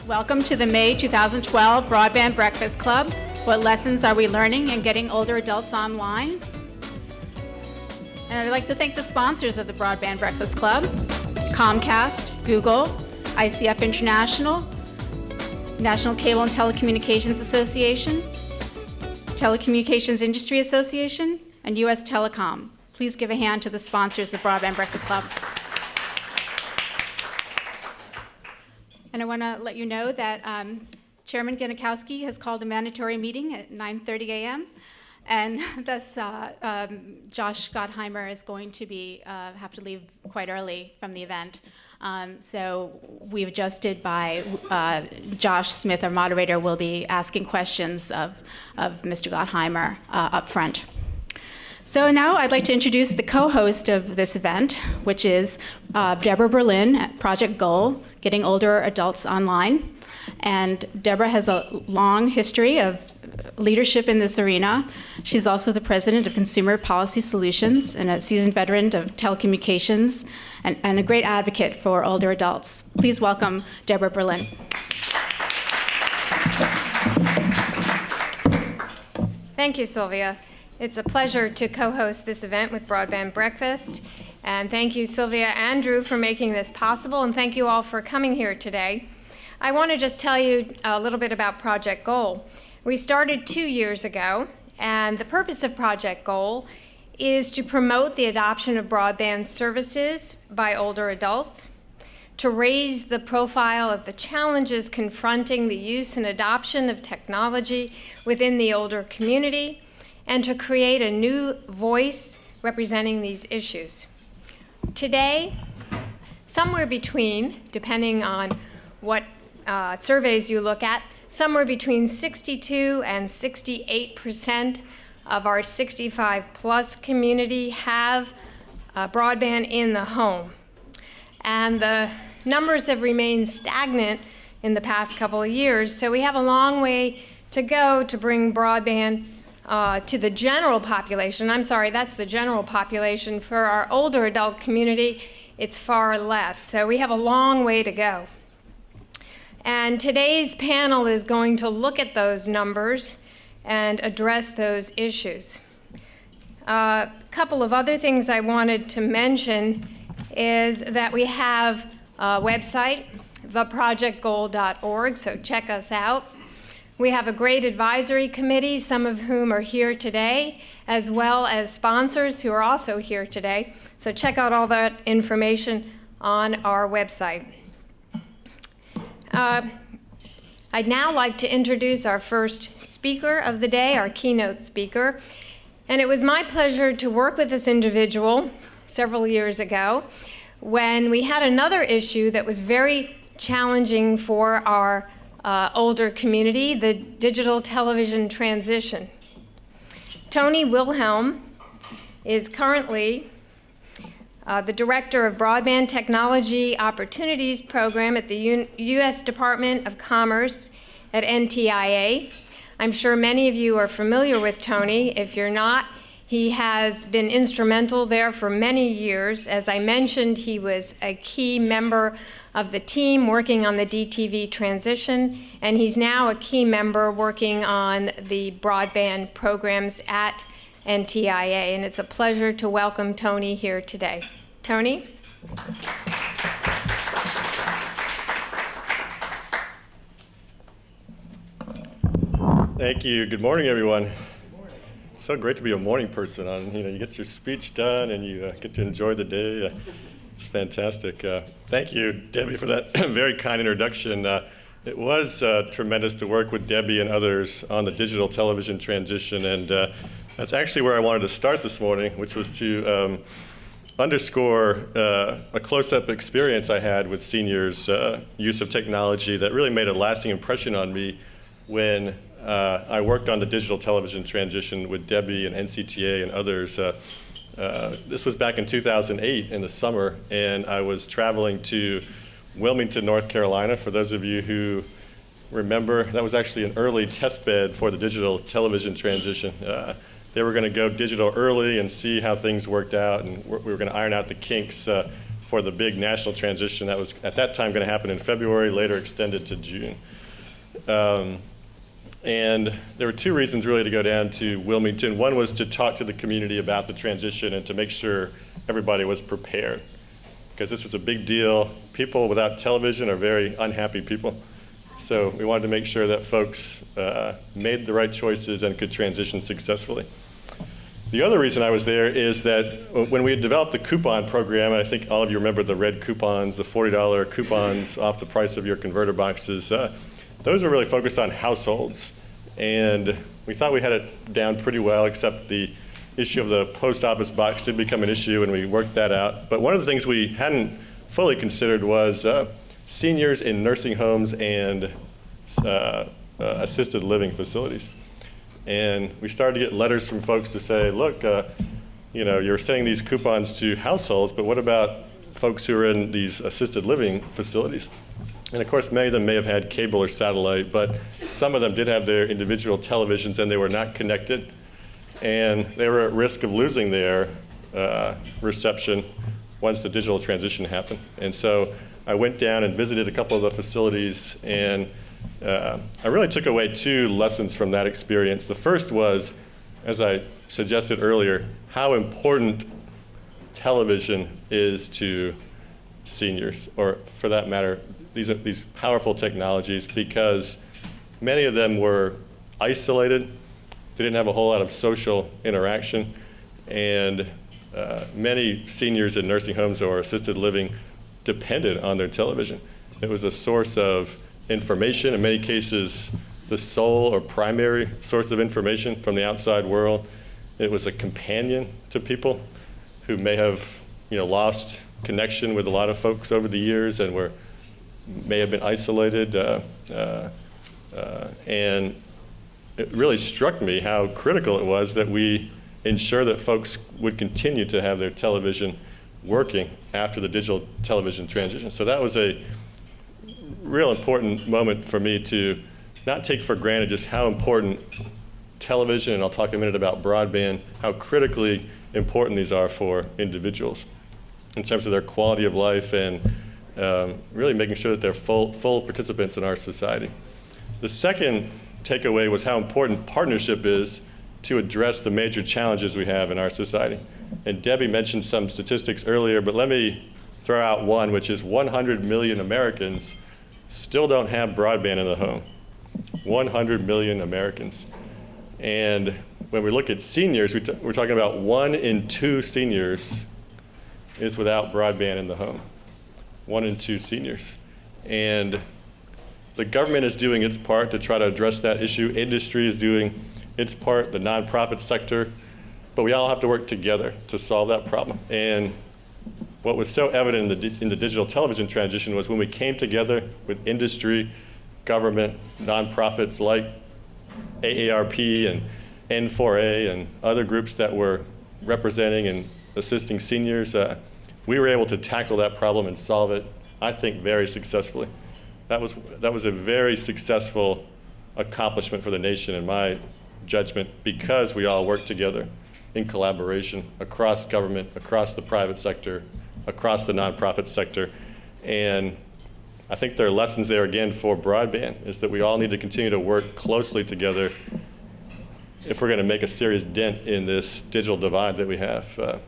Welcome to the May 2012 Broadband Breakfast Club. What lessons are we learning in getting older adults online? And I'd like to thank the sponsors of the Broadband Breakfast Club: Comcast, Google, ICF International, National Cable and Telecommunications Association, Telecommunications Industry Association, and U.S. Telecom. Please give a hand to the sponsors of the Broadband Breakfast Club. And I want to let you know that Chairman Genikowski has called a mandatory meeting at 9:30 a.m. And thus Josh Gottheimer is going to have to leave quite early from the event. So we've adjusted by Josh Smith, our moderator, will be asking questions of Mr. Gottheimer up front. So now I'd like to introduce the co-host of this event, which is Deborah Berlin at Project Goal, Getting Older Adults Online. And Deborah has a long history of leadership in this arena. She's also the president of Consumer Policy Solutions and a seasoned veteran of telecommunications and a great advocate for older adults. Please welcome Deborah Berlin. Thank you, Sylvia. It's a pleasure to co-host this event with Broadband Breakfast. And thank you, Sylvia and Drew, for making this possible. And thank you all for coming here today. I want to just tell you a little bit about Project Goal. We started 2 years ago, and the purpose of Project Goal is to promote the adoption of broadband services by older adults, to raise the profile of the challenges confronting the use and adoption of technology within the older community, and to create a new voice representing these issues. Today, somewhere between, depending on what surveys you look at, somewhere between 62 and 68% of our 65-plus community have broadband in the home. And the numbers have remained stagnant in the past couple of years, so we have a long way to go to bring broadband to the general population. I'm sorry, that's the general population. For our older adult community, it's far less. So we have a long way to go. And today's panel is going to look at those numbers and address those issues. A couple of other things I wanted to mention is that we have a website, theprojectgoal.org, so check us out. We have a great advisory committee, some of whom are here today, as well as sponsors who are also here today. So check out all that information on our website. I'd now like to introduce our first speaker of the day, our keynote speaker. And it was my pleasure to work with this individual several years ago when we had another issue that was very challenging for our older community, the digital television transition. Tony Wilhelm is currently the Director of Broadband Technology Opportunities Program at the U.S. Department of Commerce at NTIA. I'm sure many of you are familiar with Tony. If you're not, he has been instrumental there for many years. As I mentioned, he was a key member of the team working on the DTV transition, and he's now a key member working on the broadband programs at NTIA, and it's a pleasure to welcome Tony here today. Tony? Thank you. Good morning, everyone. It's so great to be a morning person. You get your speech done and you get to enjoy the day. It's fantastic. Thank you, Debbie, for that very kind introduction. It was tremendous to work with Debbie and others on the digital television transition, and that's actually where I wanted to start this morning, which was to underscore a close-up experience I had with seniors' use of technology that really made a lasting impression on me when I worked on the digital television transition with Debbie and NCTA and others. This was back in 2008 in the summer, and I was traveling to Wilmington, North Carolina. For those of you who remember, that was actually an early test bed for the digital television transition. They were going to go digital early and see how things worked out, and we were going to iron out the kinks for the big national transition that was at that time going to happen in February, later extended to June. And there were two reasons really to go down to Wilmington. One was to talk to the community about the transition and to make sure everybody was prepared, because this was a big deal. People without television are very unhappy people. So we wanted to make sure that folks made the right choices and could transition successfully. The other reason I was there is that when we had developed the coupon program, and I think all of you remember the red coupons, the $40 coupons off the price of your converter boxes, those are really focused on households. And we thought we had it down pretty well, except the issue of the post office box did become an issue, and we worked that out. But one of the things we hadn't fully considered was seniors in nursing homes and assisted living facilities. And we started to get letters from folks to say, look, you're sending these coupons to households, but what about folks who are in these assisted living facilities? And of course, many of them may have had cable or satellite, but some of them did have their individual televisions and they were not connected. And they were at risk of losing their reception once the digital transition happened. And so I went down and visited a couple of the facilities, and I really took away two lessons from that experience. The first was, as I suggested earlier, how important television is to seniors, or for that matter, these powerful technologies, because many of them were isolated. They didn't have a whole lot of social interaction, and many seniors in nursing homes or assisted living depended on their television. It was a source of information, in many cases the sole or primary source of information from the outside world. It was a companion to people who may have lost connection with a lot of folks over the years and may have been isolated. And it really struck me how critical it was that we ensure that folks would continue to have their television working after the digital television transition. So that was a real important moment for me to not take for granted just how important television, and I'll talk in a minute about broadband, how critically important these are for individuals in terms of their quality of life and really making sure that they're full participants in our society. The second takeaway was how important partnership is to address the major challenges we have in our society. And Debbie mentioned some statistics earlier, but let me throw out one, which is 100 million Americans still don't have broadband in the home. 100 million Americans. And when we look at seniors, we're talking about 1 in 2 seniors is without broadband in the home. 1 in 2 seniors. And the government is doing its part to try to address that issue. Industry is doing its part, the nonprofit sector, but we all have to work together to solve that problem. And what was so evident in the digital television transition was when we came together with industry, government, nonprofits like AARP and N4A and other groups that were representing and assisting seniors, we were able to tackle that problem and solve it, I think, very successfully. That was a very successful accomplishment for the nation, in my judgment, because we all worked together in collaboration across government, across the private sector, across the nonprofit sector. And I think there are lessons there again for broadband, is that we all need to continue to work closely together if we're going to make a serious dent in this digital divide that we have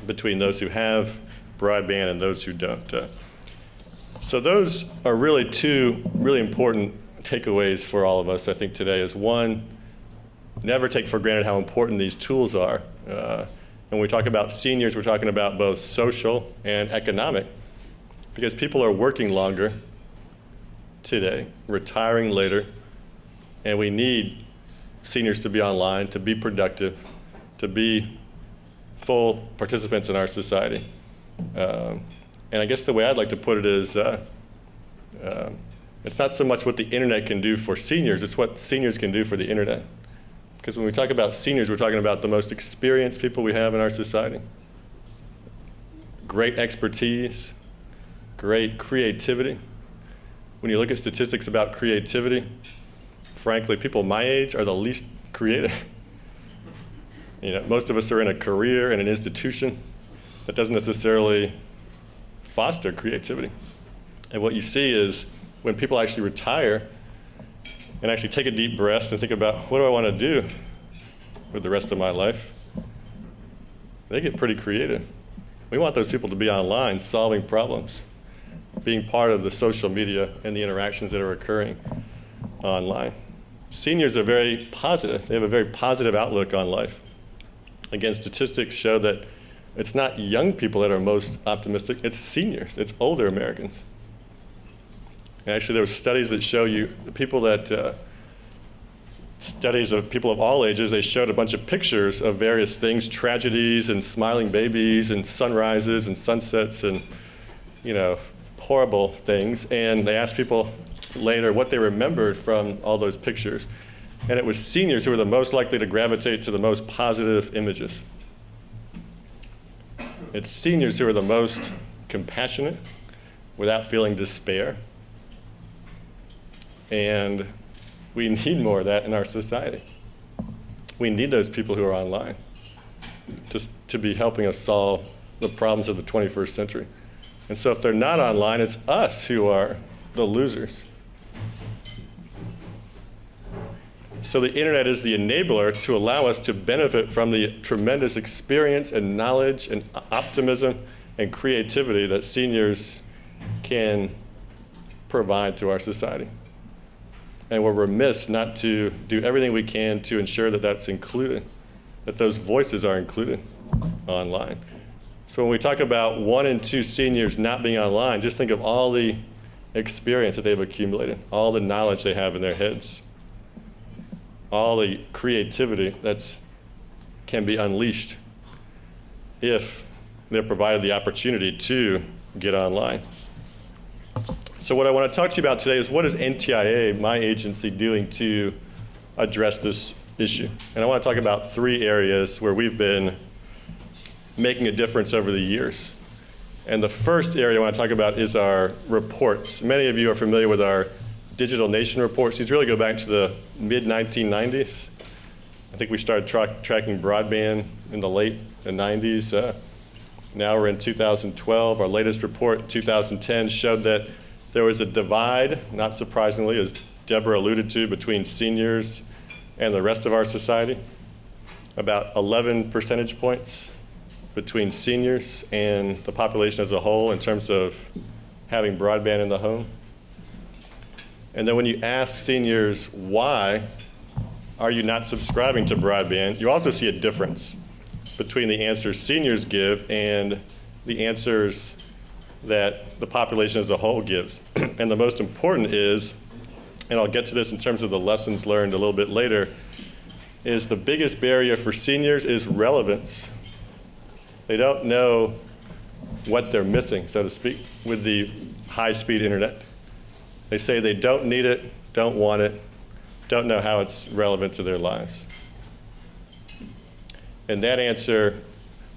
between those who have broadband and those who don't. So those are really two really important takeaways for all of us, I think, today. Is one, never take for granted how important these tools are. When we talk about seniors, we're talking about both social and economic, because people are working longer today, retiring later, and we need seniors to be online, to be productive, to be full participants in our society. And I guess the way I'd like to put it is, it's not so much what the internet can do for seniors, it's what seniors can do for the internet. Because when we talk about seniors, we're talking about the most experienced people we have in our society. Great expertise, great creativity. When you look at statistics about creativity, frankly, people my age are the least creative. Most of us are in a career in an institution that doesn't necessarily foster creativity. And what you see is when people actually retire and actually take a deep breath and think about, what do I want to do with the rest of my life? They get pretty creative. We want those people to be online solving problems, being part of the social media and the interactions that are occurring online. Seniors are very positive. They have a very positive outlook on life. Again, statistics show that it's not young people that are most optimistic, it's seniors, it's older Americans. And actually, there were studies that show you people that, studies of people of all ages, they showed a bunch of pictures of various things, tragedies and smiling babies and sunrises and sunsets and, horrible things. And they asked people later what they remembered from all those pictures. And it was seniors who were the most likely to gravitate to the most positive images. It's seniors who are the most compassionate without feeling despair. And we need more of that in our society. We need those people who are online just to be helping us solve the problems of the 21st century. And so if they're not online, it's us who are the losers. So the internet is the enabler to allow us to benefit from the tremendous experience and knowledge and optimism and creativity that seniors can provide to our society. And we're remiss not to do everything we can to ensure that that's included, that those voices are included online. So when we talk about 1 in 2 seniors not being online, just think of all the experience that they've accumulated, all the knowledge they have in their heads, all the creativity that can be unleashed if they're provided the opportunity to get online. So what I want to talk to you about today is, what is NTIA, my agency, doing to address this issue? And I want to talk about 3 areas where we've been making a difference over the years. And the first area I want to talk about is our reports. Many of you are familiar with our Digital Nation reports. These really go back to the mid-1990s. I think we started tracking broadband in the late 90s. Now we're in 2012. Our latest report, 2010, showed that there was a divide, not surprisingly, as Deborah alluded to, between seniors and the rest of our society. About 11 percentage points between seniors and the population as a whole in terms of having broadband in the home. And then when you ask seniors, why are you not subscribing to broadband, you also see a difference between the answers seniors give and the answers that the population as a whole gives. And the most important is, and I'll get to this in terms of the lessons learned a little bit later, is the biggest barrier for seniors is relevance. They don't know what they're missing, so to speak, with the high-speed internet. They say they don't need it, don't want it, don't know how it's relevant to their lives. And that answer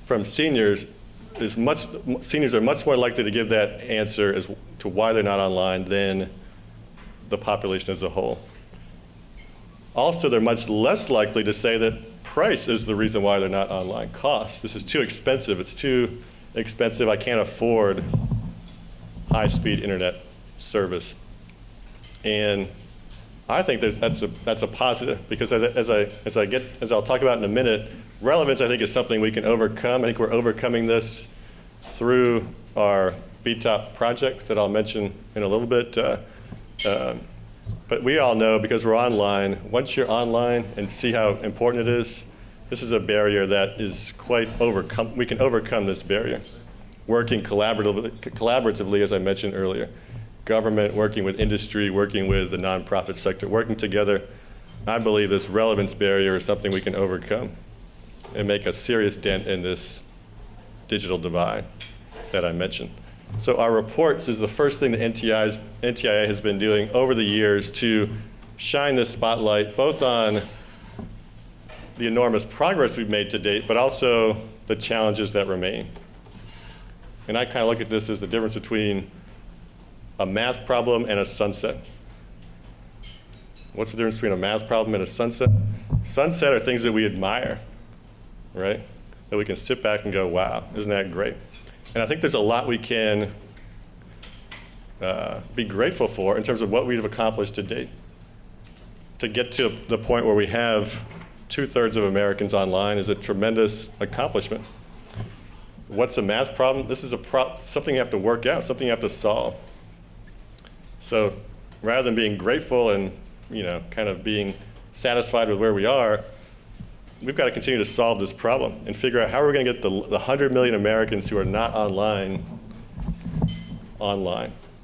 from seniors is seniors are much more likely to give that answer as to why they're not online than the population as a whole. Also, they're much less likely to say that price is the reason why they're not online. Cost. This is too expensive. It's too expensive. I can't afford high-speed internet service. And I think that's a positive, because as I'll talk about in a minute, relevance, I think, is something we can overcome. I think we're overcoming this through our BTOP projects that I'll mention in a little bit. But we all know, because we're online, once you're online and see how important it is, this is a barrier that is quite overcome. We can overcome this barrier, working collaboratively, as I mentioned earlier. Government, working with industry, working with the nonprofit sector, working together. I believe this relevance barrier is something we can overcome and make a serious dent in this digital divide that I mentioned. So our reports is the first thing that NTIA has been doing over the years to shine this spotlight both on the enormous progress we've made to date, but also the challenges that remain. And I kind of look at this as the difference between a math problem and a sunset. What's the difference between a math problem and a sunset? Sunset are things that we admire, right? That we can sit back and go, wow, isn't that great? And I think there's a lot we can be grateful for in terms of what we've accomplished to date. To get to the point where we have 2/3 of Americans online is a tremendous accomplishment. What's a math problem? This is something you have to work out, something you have to solve. So rather than being grateful and kind of being satisfied with where we are, we've got to continue to solve this problem and figure out how we're going to get the 100 million Americans who are not online,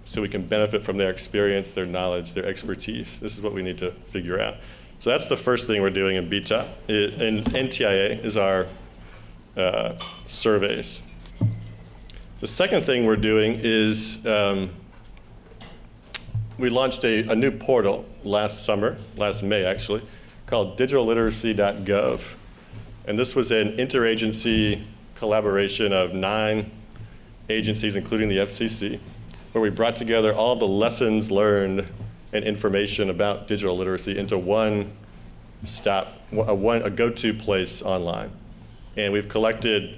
so we can benefit from their experience, their knowledge, their expertise. This is what we need to figure out. So that's the first thing we're doing in BTOP. And NTIA is our surveys. The second thing we're doing is we launched a new portal last May actually, called digitalliteracy.gov. And this was an interagency collaboration of 9 agencies, including the FCC, where we brought together all the lessons learned and information about digital literacy into one stop, a go-to place online. And we've collected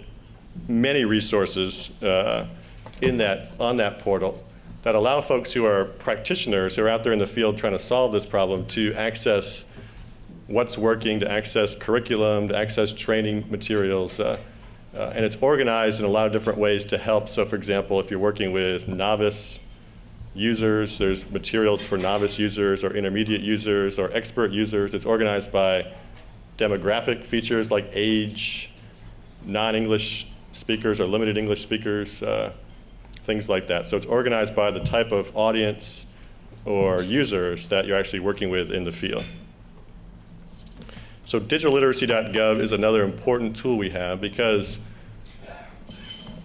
many resources on that portal that allow folks who are practitioners, who are out there in the field trying to solve this problem, to access what's working, to access curriculum, to access training materials. And it's organized in a lot of different ways to help. So for example, if you're working with novice users, there's materials for novice users or intermediate users or expert users. It's organized by demographic features like age, non-English speakers or limited English speakers, things like that. So it's organized by the type of audience or users that you're actually working with in the field. So digitalliteracy.gov is another important tool we have, because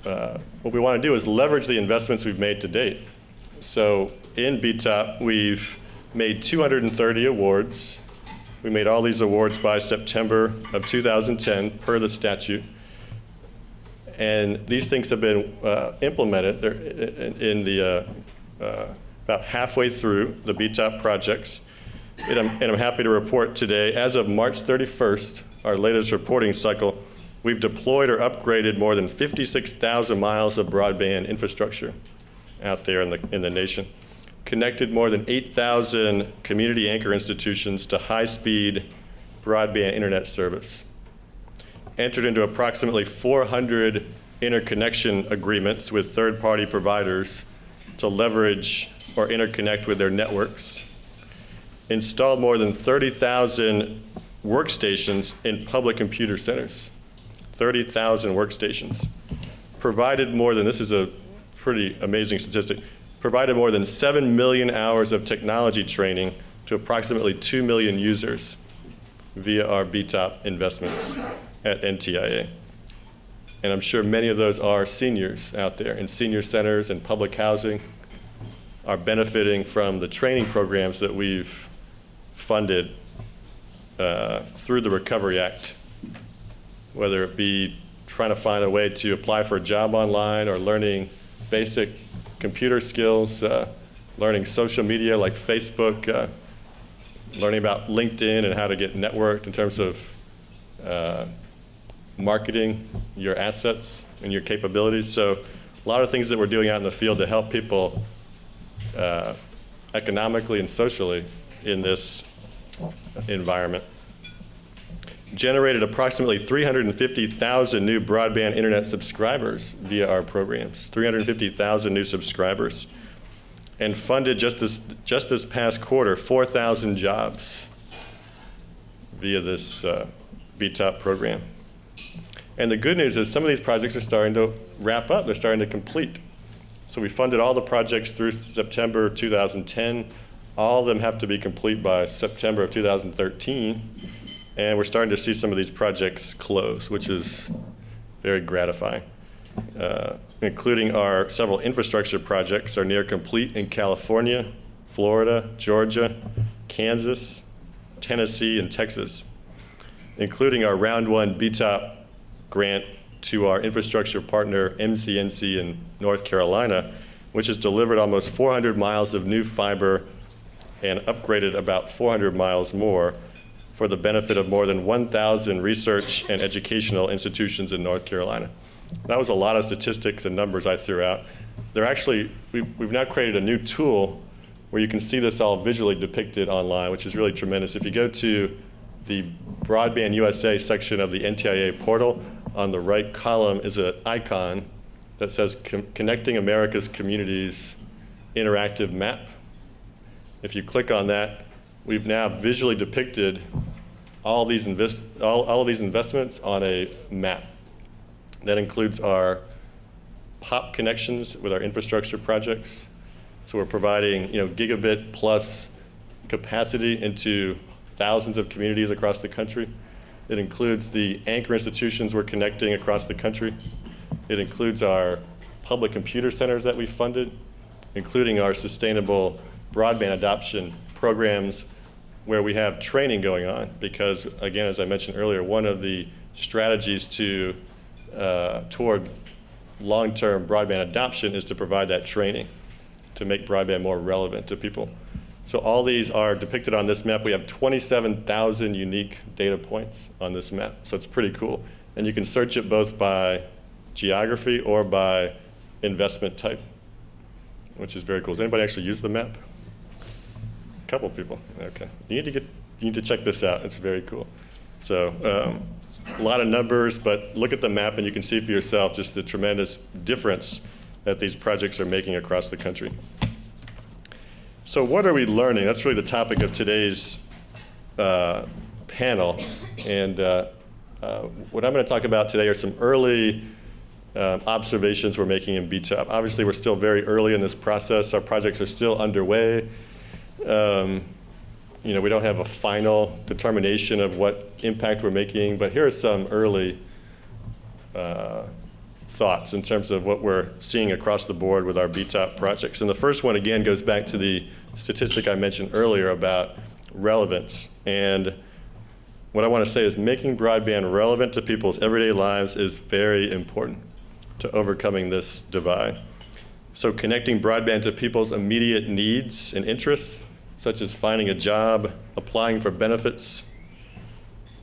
what we want to do is leverage the investments we've made to date. So in BTOP, we've made 230 awards. We made all these awards by September of 2010 per the statute. And these things have been implemented. They're in the about halfway through the BTOP projects. And I'm happy to report today, as of March 31st, our latest reporting cycle, we've deployed or upgraded more than 56,000 miles of broadband infrastructure out there in the nation, connected more than 8,000 community anchor institutions to high-speed broadband internet service, entered into approximately 400 interconnection agreements with third-party providers to leverage or interconnect with their networks, installed more than 30,000 workstations in public computer centers, 30,000 workstations, provided more than, this is a pretty amazing statistic, provided more than 7 million hours of technology training to approximately 2 million users via our BTOP investments at NTIA. And I'm sure many of those are seniors out there in senior centers and public housing, are benefiting from the training programs that we've funded through the Recovery Act, whether it be trying to find a way to apply for a job online or learning basic computer skills, learning social media like Facebook, learning about LinkedIn and how to get networked in terms of marketing your assets and your capabilities. So a lot of things that we're doing out in the field to help people economically and socially in this environment. Generated approximately 350,000 new broadband internet subscribers via our programs, 350,000 new subscribers, and funded just this past quarter 4,000 jobs via this BTOP program. And the good news is some of these projects are starting to wrap up, they're starting to complete. So we funded all the projects through September 2010. All of them have to be complete by September of 2013. And we're starting to see some of these projects close, which is very gratifying. Including our several infrastructure projects are near complete in California, Florida, Georgia, Kansas, Tennessee, and Texas, including our round 1 BTOP grant to our infrastructure partner MCNC in North Carolina, which has delivered almost 400 miles of new fiber and upgraded about 400 miles more for the benefit of more than 1,000 research and educational institutions in North Carolina. That was a lot of statistics and numbers I threw out. they're actually, we've now created a new tool where you can see this all visually depicted online, which is really tremendous. If you go to the Broadband USA section of the NTIA portal, on the right column is an icon that says Connecting America's Communities Interactive Map. If you click on that, we've now visually depicted all of these investments on a map. That includes our POP connections with our infrastructure projects. So we're providing, gigabit plus capacity into thousands of communities across the country. It includes the anchor institutions we're connecting across the country. It includes our public computer centers that we funded, including our sustainable broadband adoption programs where we have training going on because, again, as I mentioned earlier, one of the strategies toward long-term broadband adoption is to provide that training to make broadband more relevant to people. So all these are depicted on this map. We have 27,000 unique data points on this map, so it's pretty cool. And you can search it both by geography or by investment type, which is very cool. Does anybody actually use the map? A couple people, okay. You need to check this out, it's very cool. So a lot of numbers, but look at the map and you can see for yourself just the tremendous difference that these projects are making across the country. So what are we learning? That's really the topic of today's panel. And what I'm going to talk about today are some early observations we're making in BTOP. Obviously, we're still very early in this process. Our projects are still underway. We don't have a final determination of what impact we're making, but here are some early thoughts in terms of what we're seeing across the board with our BTOP projects. And the first one, again, goes back to the statistic I mentioned earlier about relevance. And what I want to say is making broadband relevant to people's everyday lives is very important to overcoming this divide. So connecting broadband to people's immediate needs and interests, such as finding a job, applying for benefits,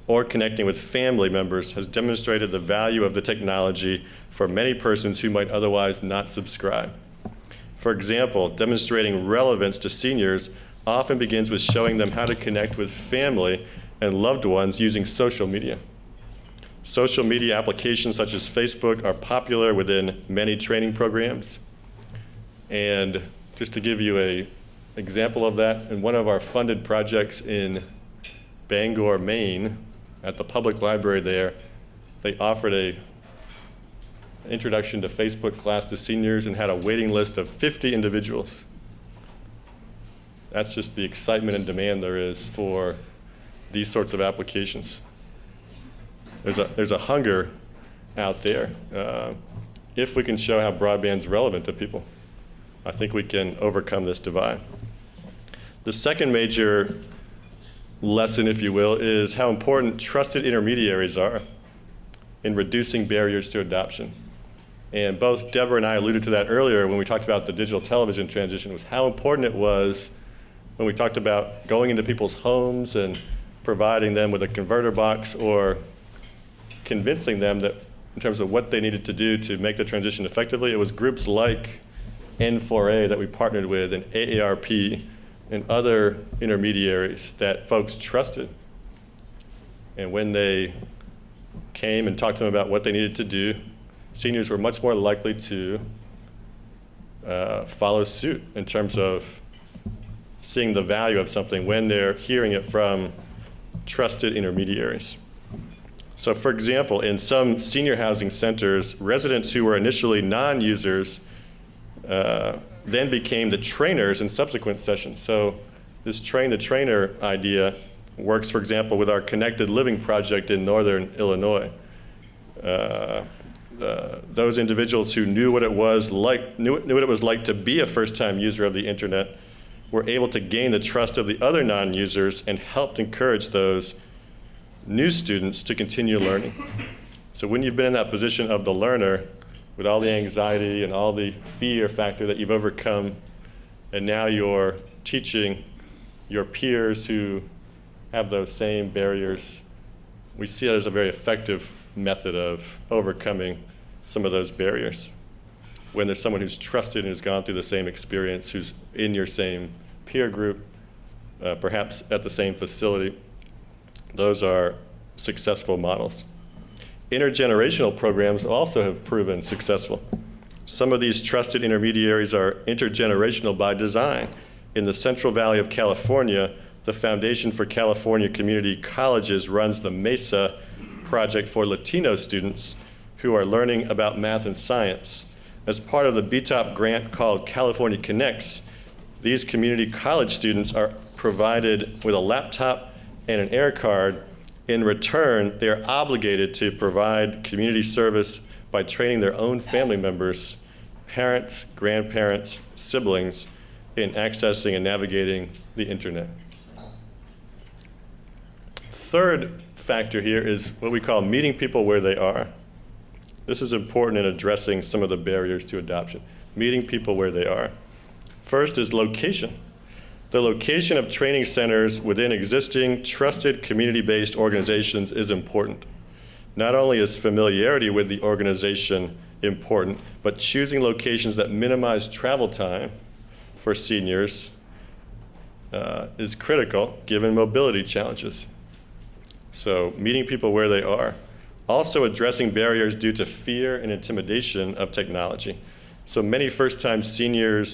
or connecting with family members has demonstrated the value of the technology for many persons who might otherwise not subscribe. For example, demonstrating relevance to seniors often begins with showing them how to connect with family and loved ones using social media. Social media applications such as Facebook are popular within many training programs. And just to give you an example of that, in one of our funded projects in Bangor, Maine, at the public library there, they offered an introduction to Facebook class to seniors and had a waiting list of 50 individuals. That's just the excitement and demand there is for these sorts of applications. There's a hunger out there. If we can show how broadband's relevant to people, I think we can overcome this divide. The second major lesson, if you will, is how important trusted intermediaries are in reducing barriers to adoption. And both Deborah and I alluded to that earlier when we talked about the digital television transition, was how important it was when we talked about going into people's homes and providing them with a converter box or convincing them that in terms of what they needed to do to make the transition effectively. It was groups like N4A that we partnered with and AARP and other intermediaries that folks trusted. And when they came and talked to them about what they needed to do, seniors were much more likely to follow suit in terms of seeing the value of something when they're hearing it from trusted intermediaries. So for example, in some senior housing centers, residents who were initially non-users then became the trainers in subsequent sessions. So this train the trainer idea works, for example, with our Connected Living project in Northern Illinois. Those individuals who knew what it was like to be a first-time user of the internet were able to gain the trust of the other non-users and helped encourage those new students to continue learning. So when you've been in that position of the learner, with all the anxiety and all the fear factor that you've overcome, and now you're teaching your peers who have those same barriers, we see it as a very effective method of overcoming some of those barriers. when there's someone who's trusted and who's gone through the same experience, who's in your same peer group, perhaps at the same facility. Those are successful models. Intergenerational programs also have proven successful. Some of these trusted intermediaries are intergenerational by design. In the Central Valley of California, the Foundation for California Community Colleges runs the MESA project for Latino students who are learning about math and science. As part of the BTOP grant called California Connects, these community college students are provided with a laptop and an air card. In return, they are obligated to provide community service by training their own family members, parents, grandparents, siblings, in accessing and navigating the internet. Third factor here is what we call meeting people where they are. This is important in addressing some of the barriers to adoption, meeting people where they are. First is location. The location of training centers within existing trusted community-based organizations is important. Not only is familiarity with the organization important, but choosing locations that minimize travel time for seniors is critical given mobility challenges. So meeting people where they are. Also addressing barriers due to fear and intimidation of technology. So many first-time senior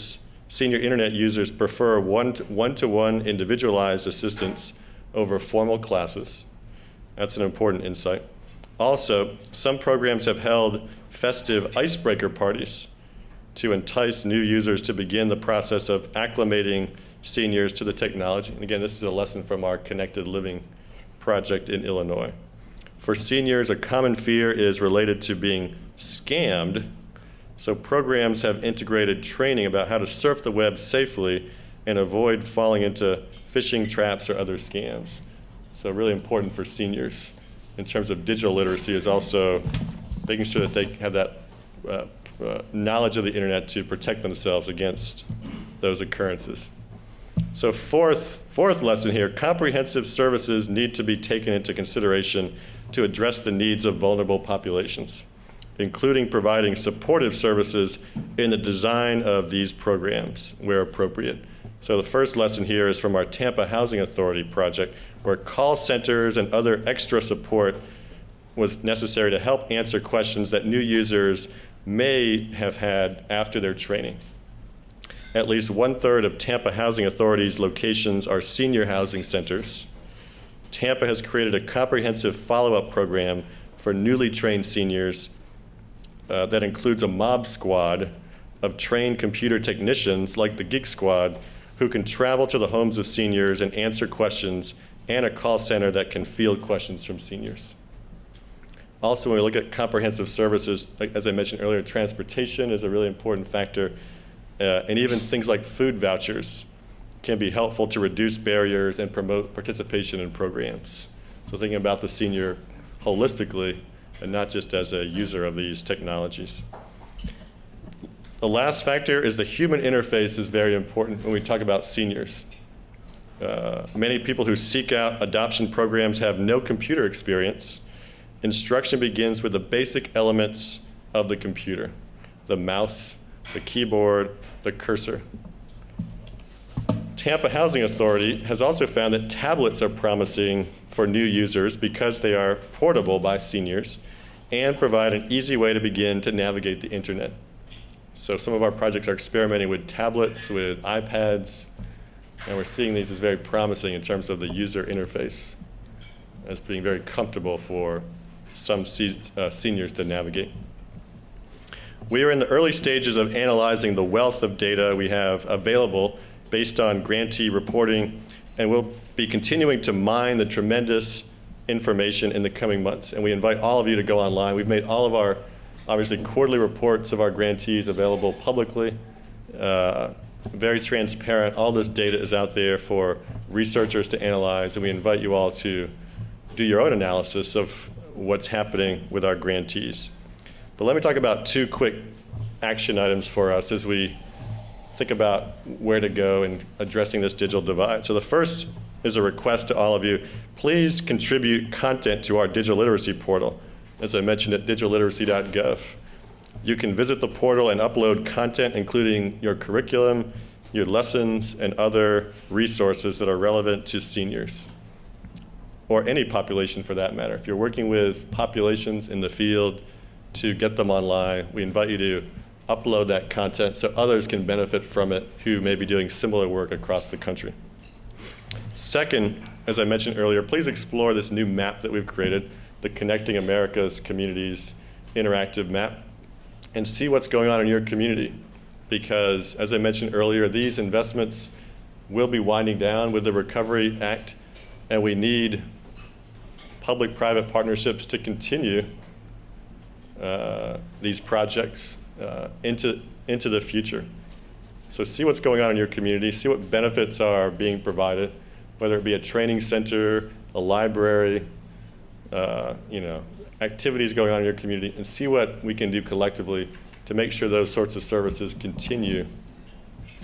internet users prefer one-to-one individualized assistance over formal classes. That's an important insight. Also, some programs have held festive icebreaker parties to entice new users to begin the process of acclimating seniors to the technology. And again, this is a lesson from our Connected Living project in Illinois. For seniors, a common fear is related to being scammed. So programs have integrated training about how to surf the web safely and avoid falling into phishing traps or other scams. So really important for seniors in terms of digital literacy is also making sure that they have that knowledge of the internet to protect themselves against those occurrences. So fourth lesson here, comprehensive services need to be taken into consideration to address the needs of vulnerable populations, including providing supportive services in the design of these programs where appropriate. So the first lesson here is from our Tampa Housing Authority project, where call centers and other extra support was necessary to help answer questions that new users may have had after their training. At least 1/3 of Tampa Housing Authority's locations are senior housing centers. Tampa has created a comprehensive follow-up program for newly trained seniors that includes a mob squad of trained computer technicians like the Geek Squad who can travel to the homes of seniors and answer questions, and a call center that can field questions from seniors. Also, when we look at comprehensive services, as I mentioned earlier, transportation is a really important factor, and even things like food vouchers can be helpful to reduce barriers and promote participation in programs. So thinking about the senior holistically and not just as a user of these technologies. The last factor is the human interface is very important when we talk about seniors. Many people who seek out adoption programs have no computer experience. Instruction begins with the basic elements of the computer, the mouse, the keyboard, the cursor. Tampa Housing Authority has also found that tablets are promising for new users because they are portable by seniors and provide an easy way to begin to navigate the internet. So some of our projects are experimenting with tablets, with iPads, and we're seeing these as very promising in terms of the user interface as being very comfortable for some seniors to navigate. We are in the early stages of analyzing the wealth of data we have available based on grantee reporting, and we'll be continuing to mine the tremendous information in the coming months. And we invite all of you to go online. We've made all of our, obviously, quarterly reports of our grantees available publicly, very transparent. All this data is out there for researchers to analyze, and we invite you all to do your own analysis of what's happening with our grantees. But let me talk about two quick action items for us as we think about where to go in addressing this digital divide. So the first is a request to all of you. Please contribute content to our digital literacy portal, as I mentioned, at digitalliteracy.gov. You can visit the portal and upload content, including your curriculum, your lessons, and other resources that are relevant to seniors, or any population for that matter. If you're working with populations in the field to get them online, we invite you to upload that content so others can benefit from it who may be doing similar work across the country. Second, as I mentioned earlier, please explore this new map that we've created, the Connecting America's Communities interactive map, and see what's going on in your community. Because, as I mentioned earlier, these investments will be winding down with the Recovery Act, and we need public-private partnerships to continue these projects into the future. So see what's going on in your community, see what benefits are being provided, whether it be a training center, a library, activities going on in your community, and see what we can do collectively to make sure those sorts of services continue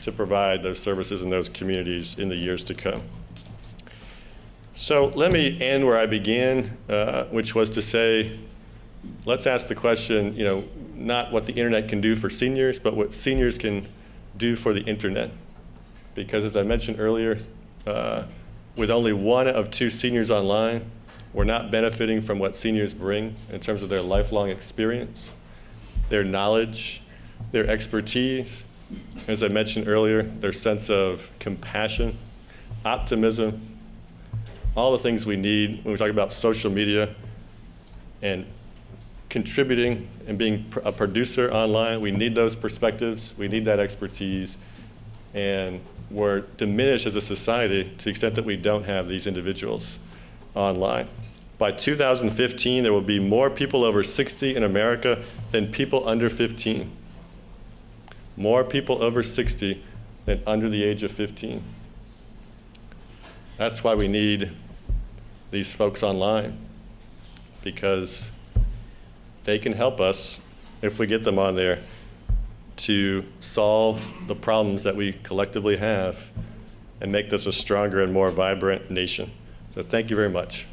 to provide those services in those communities in the years to come. So let me end where I began, which was to say, let's ask the question, not what the internet can do for seniors, but what seniors can do for the internet. Because as I mentioned earlier, with only 1 of 2 seniors online, we're not benefiting from what seniors bring in terms of their lifelong experience, their knowledge, their expertise, as I mentioned earlier, their sense of compassion, optimism, all the things we need when we talk about social media and contributing and being a producer online. We need those perspectives, we need that expertise, and we're diminished as a society to the extent that we don't have these individuals online. By 2015, there will be more people over 60 in America than people under 15. More people over 60 than under the age of 15. That's why we need these folks online, because they can help us, if we get them on there, to solve the problems that we collectively have and make this a stronger and more vibrant nation. So thank you very much.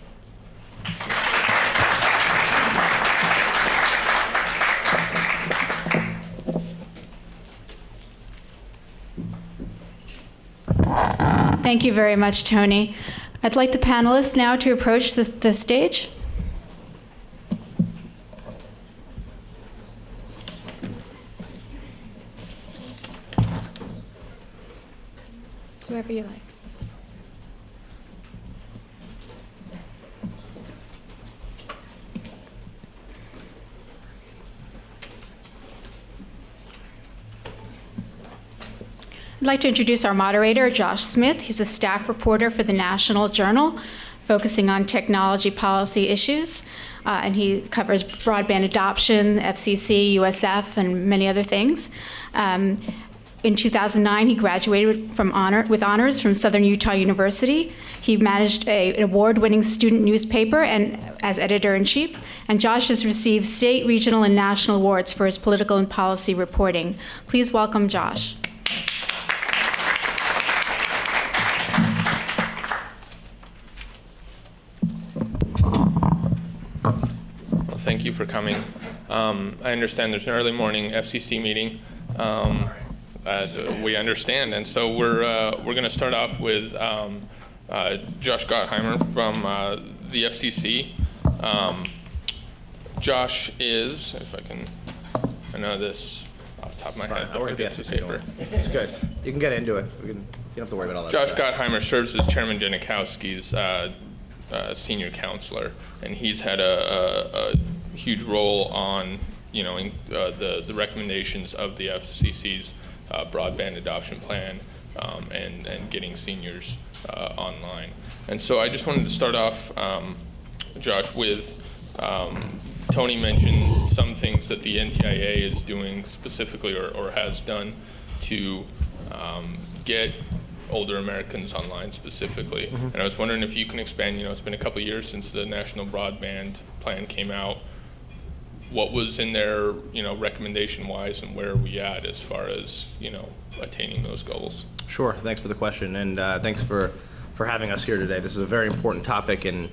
Thank you very much, Tony. I'd like the panelists now to approach the stage. Whoever you like. I'd like to introduce our moderator, Josh Smith. He's a staff reporter for the National Journal, focusing on technology policy issues. And he covers broadband adoption, FCC, USF, and many other things. In 2009, he graduated with honors from Southern Utah University. He managed an award-winning student newspaper and as editor-in-chief. And Josh has received state, regional, and national awards for his political and policy reporting. Please welcome Josh. Well, thank you for coming. I understand there's an early morning FCC meeting. We understand, and so we're going to start off with Josh Gottheimer from the FCC. Josh is, if I know this off the top of my head. I'll get the paper. It's good. You can get into it. You don't have to worry about all that Josh stuff. Gottheimer serves as Chairman Janikowski's senior counselor, and he's had a huge role on the recommendations of the FCC's broadband adoption plan and getting seniors online. And so I just wanted to start off, Josh, with Tony mentioned some things that the NTIA is doing specifically or has done to get older Americans online specifically. Mm-hmm. And I was wondering if you can expand, it's been a couple of years since the National Broadband Plan came out. What was in there, recommendation-wise, and where are we at as far as, attaining those goals? Sure. Thanks for the question, and thanks for having us here today. This is a very important topic, and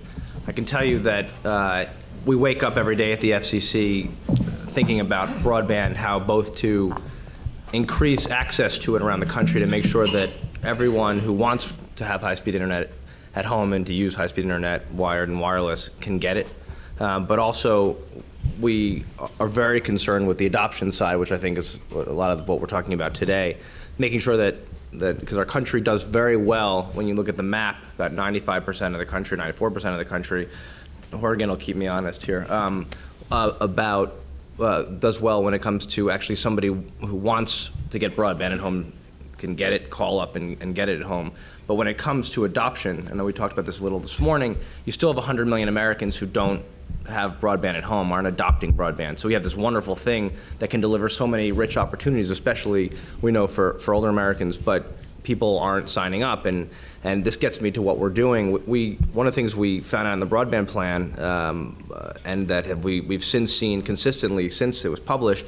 I can tell you that we wake up every day at the FCC thinking about broadband, how both to increase access to it around the country to make sure that everyone who wants to have high-speed internet at home and to use high-speed internet, wired and wireless, can get it. But also, we are very concerned with the adoption side, which I think is a lot of what we're talking about today, making sure that because our country does very well, when you look at the map, about 95% of the country, 94% of the country, Oregon will keep me honest here, does well when it comes to actually somebody who wants to get broadband at home can get it, call up and get it at home. But when it comes to adoption, I know we talked about this a little this morning, you still have 100 million Americans who don't have broadband at home, aren't adopting broadband. So we have this wonderful thing that can deliver so many rich opportunities, especially, we know, for older Americans, but people aren't signing up. And this gets me to what we're doing. One of the things we found out in the broadband plan, and that we've since seen consistently since it was published,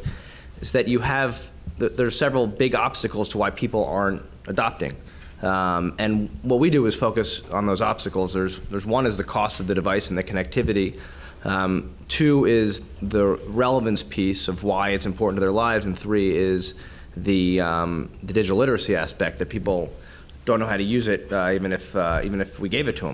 is that there's several big obstacles to why people aren't adopting. And what we do is focus on those obstacles. There's one is the cost of the device and the connectivity. Two is the relevance piece of why it's important to their lives, and three is the digital literacy aspect, that people don't know how to use it, even if we gave it to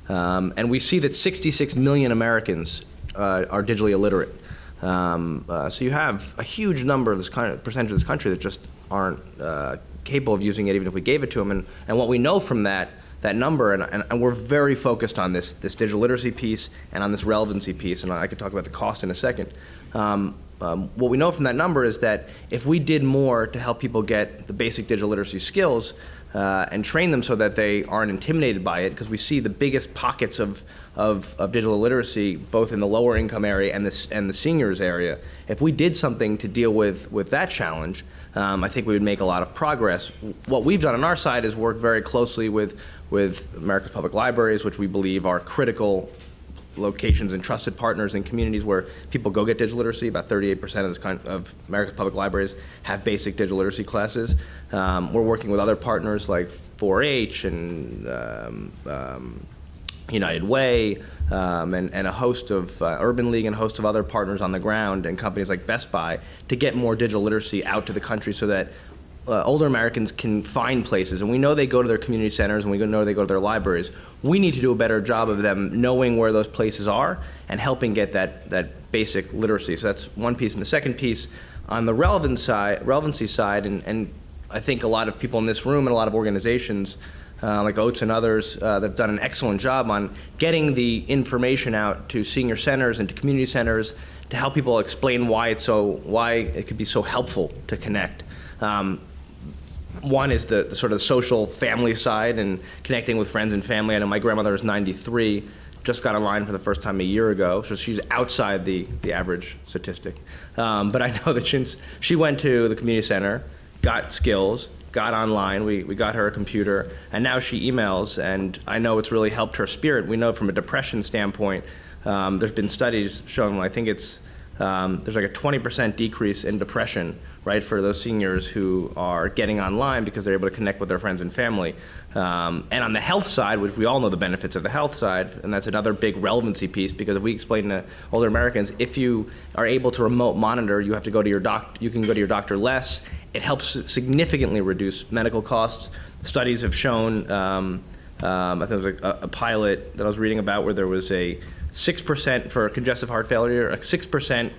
them. And we see that 66 million Americans are digitally illiterate. So you have a huge number of percentage of this country that just aren't capable of using it, even if we gave it to them. And what we know from that number, and we're very focused on this digital literacy piece and on this relevancy piece, and I could talk about the cost in a second. What we know from that number is that if we did more to help people get the basic digital literacy skills and train them so that they aren't intimidated by it, because we see the biggest pockets of digital literacy both in the lower income area and the seniors area. If we did something to deal with that challenge, I think we would make a lot of progress. What we've done on our side is work very closely with America's Public Libraries, which we believe are critical locations and trusted partners in communities where people go get digital literacy. About 38% of America's Public Libraries have basic digital literacy classes. We're working with other partners like 4-H and United Way, and a host of Urban League and a host of other partners on the ground and companies like Best Buy to get more digital literacy out to the country so that older Americans can find places. And we know they go to their community centers and we know they go to their libraries. We need to do a better job of them knowing where those places are and helping get that basic literacy. So that's one piece. And the second piece, on the relevancy side, and I think a lot of people in this room and a lot of organizations like Oates and others that have done an excellent job on getting the information out to senior centers and to community centers to help people explain why it could be so helpful to connect. One is the sort of social family side and connecting with friends and family. I know my grandmother is 93, just got online for the first time a year ago, so she's outside the average statistic. But I know that since she went to the community center, got skills, got online, we got her a computer, and now she emails, and I know it's really helped her spirit. We know from a depression standpoint, there's been studies showing, I think it's, there's like a 20% decrease in depression, right, for those seniors who are getting online because they're able to connect with their friends and family. And on the health side, which we all know the benefits of the health side, and that's another big relevancy piece, because if we explain to older Americans, if you are able to remote monitor, you have to go to your you can go to your doctor less. It helps significantly reduce medical costs. Studies have shown, I think there was a pilot that I was reading about where there was a 6% for congestive heart failure, a 6%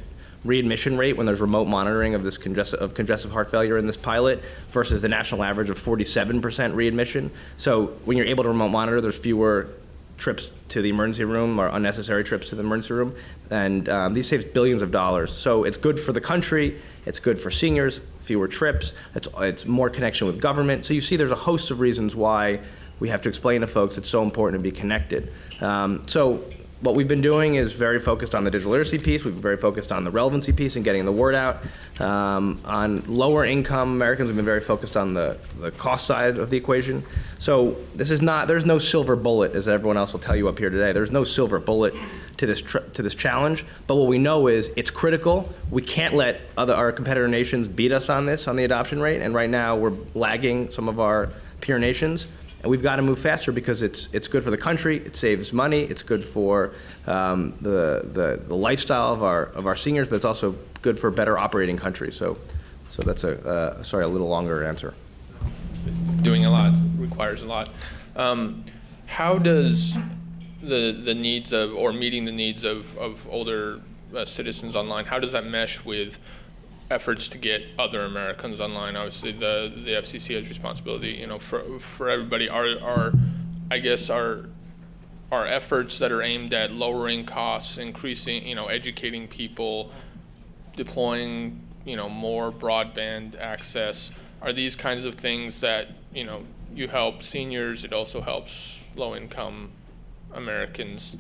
readmission rate when there's remote monitoring of congestive heart failure in this pilot versus the national average of 47% readmission. So when you're able to remote monitor, there's fewer trips to the emergency room or unnecessary trips to the emergency room, and these saves billions of dollars. So it's good for the country, it's good for seniors, fewer trips, it's more connection with government. So you see there's a host of reasons why we have to explain to folks it's so important to be connected. So what we've been doing is very focused on the digital literacy piece. We've been very focused on the relevancy piece and getting the word out. On lower income Americans, we've been very focused on the cost side of the equation. So there's no silver bullet, as everyone else will tell you up here today. There's no silver bullet to this challenge. But what we know is it's critical. We can't let our competitor nations beat us on the adoption rate. And right now we're lagging some of our peer nations. And we've got to move faster because it's good for the country, it saves money, it's good for the lifestyle of our seniors, but it's also good for a better operating country. So that's a little longer answer. Doing a lot requires a lot. How does the needs of, or meeting the needs of older citizens online, how does that mesh with efforts to get other Americans online? Obviously, the FCC has responsibility, for everybody. Our efforts that are aimed at lowering costs, increasing, educating people, deploying, more broadband access, are these kinds of things that, you help seniors, it also helps low-income Americans,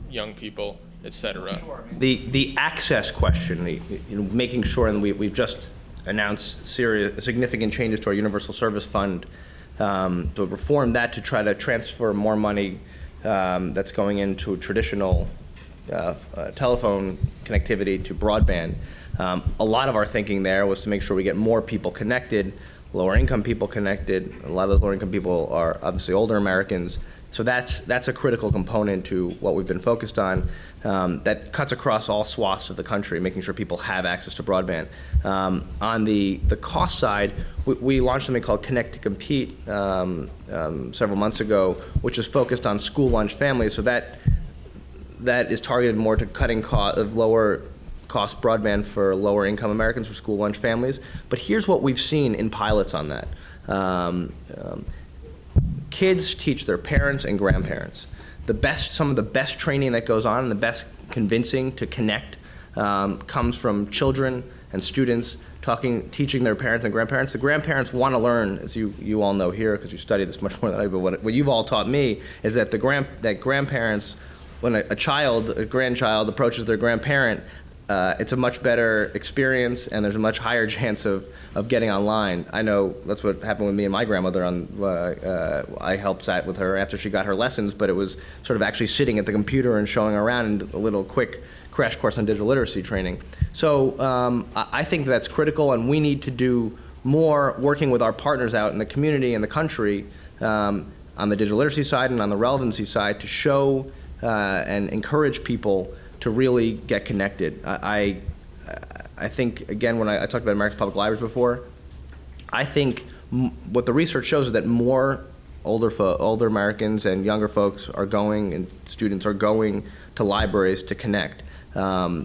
young people, et cetera? The access question, making sure, and we've just announced significant changes to our Universal Service Fund to reform that, to try to transfer more money that's going into traditional telephone connectivity to broadband. A lot of our thinking there was to make sure we get more people connected, lower income people connected. A lot of those lower income people are obviously older Americans. So that's a critical component to what we've been focused on, that cuts across all swaths of the country, making sure people have access to broadband. On the cost side, we launched something called Connect to Compete several months ago, which is focused on school lunch families. So that is targeted more to cutting lower cost broadband for lower income Americans, for school lunch families. But here's what we've seen in pilots on that. Kids teach their parents and grandparents. Some of the best training that goes on and the best convincing to connect comes from children and students teaching their parents and grandparents. The grandparents want to learn, as you all know here, because you study this much more than I do, but what you've all taught me is that grandparents, when a grandchild approaches their grandparent, it's a much better experience, and there's a much higher chance of getting online. I know that's what happened with me and my grandmother. I helped sat with her after she got her lessons, but it was sort of actually sitting at the computer and showing her around, and a little quick crash course on digital literacy training. So I think that's critical, and we need to do more working with our partners out in the community and the country on the digital literacy side and on the relevancy side to show and encourage people to really get connected. I think, again, when I talked about America's Public Libraries before, I think what the research shows is that more older Americans and younger folks are going, and students are going to libraries to connect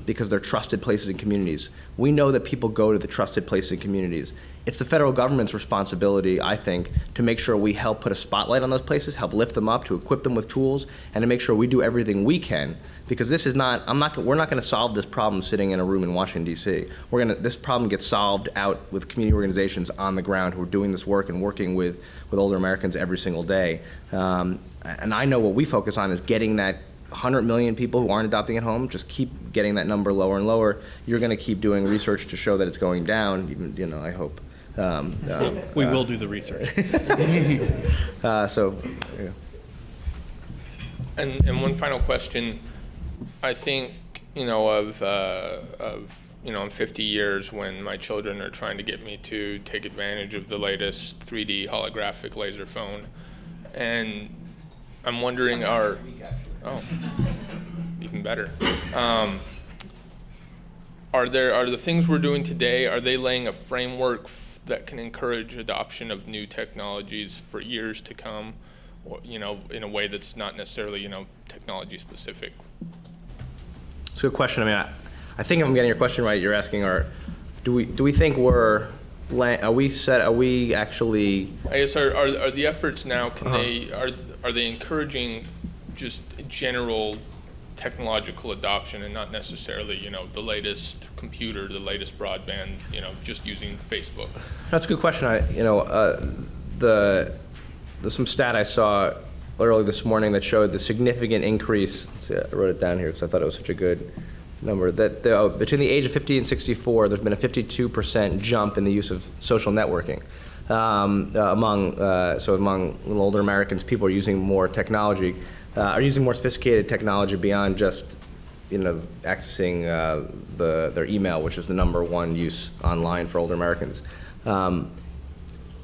because they're trusted places and communities. We know that people go to the trusted places and communities. It's the federal government's responsibility, I think, to make sure we help put a spotlight on those places, help lift them up, to equip them with tools, and to make sure we do everything we can. Because this is not, we're not going to solve this problem sitting in a room in Washington, D.C. This problem gets solved out with community organizations on the ground who are doing this work and working with older Americans every single day. And I know what we focus on is getting that 100 million people who aren't adopting at home, just keep getting that number lower and lower. You're going to keep doing research to show that it's going down, even, I hope. We will do the research. So, yeah. And one final question. I think, of in 50 years when my children are trying to get me to take advantage of the latest 3D holographic laser phone. And I'm wondering, even better. Are the things we're doing today, are they laying a framework that can encourage adoption of new technologies for years to come, or, in a way that's not necessarily, technology specific? It's a good question. I mean, I think if I'm getting your question right, you're asking, do we think are we actually? I guess are the efforts now? Are they encouraging just general technological adoption and not necessarily the latest computer, the latest broadband, just using Facebook? That's a good question. There's some stat I saw early this morning that showed the significant increase. I wrote it down here because I thought it was such a good number. That between the age of 50 and 64, there's been a 52% jump in the use of social networking among little older Americans. People are using more technology, are using more sophisticated technology beyond just accessing their email, which is the #1 use online for older Americans.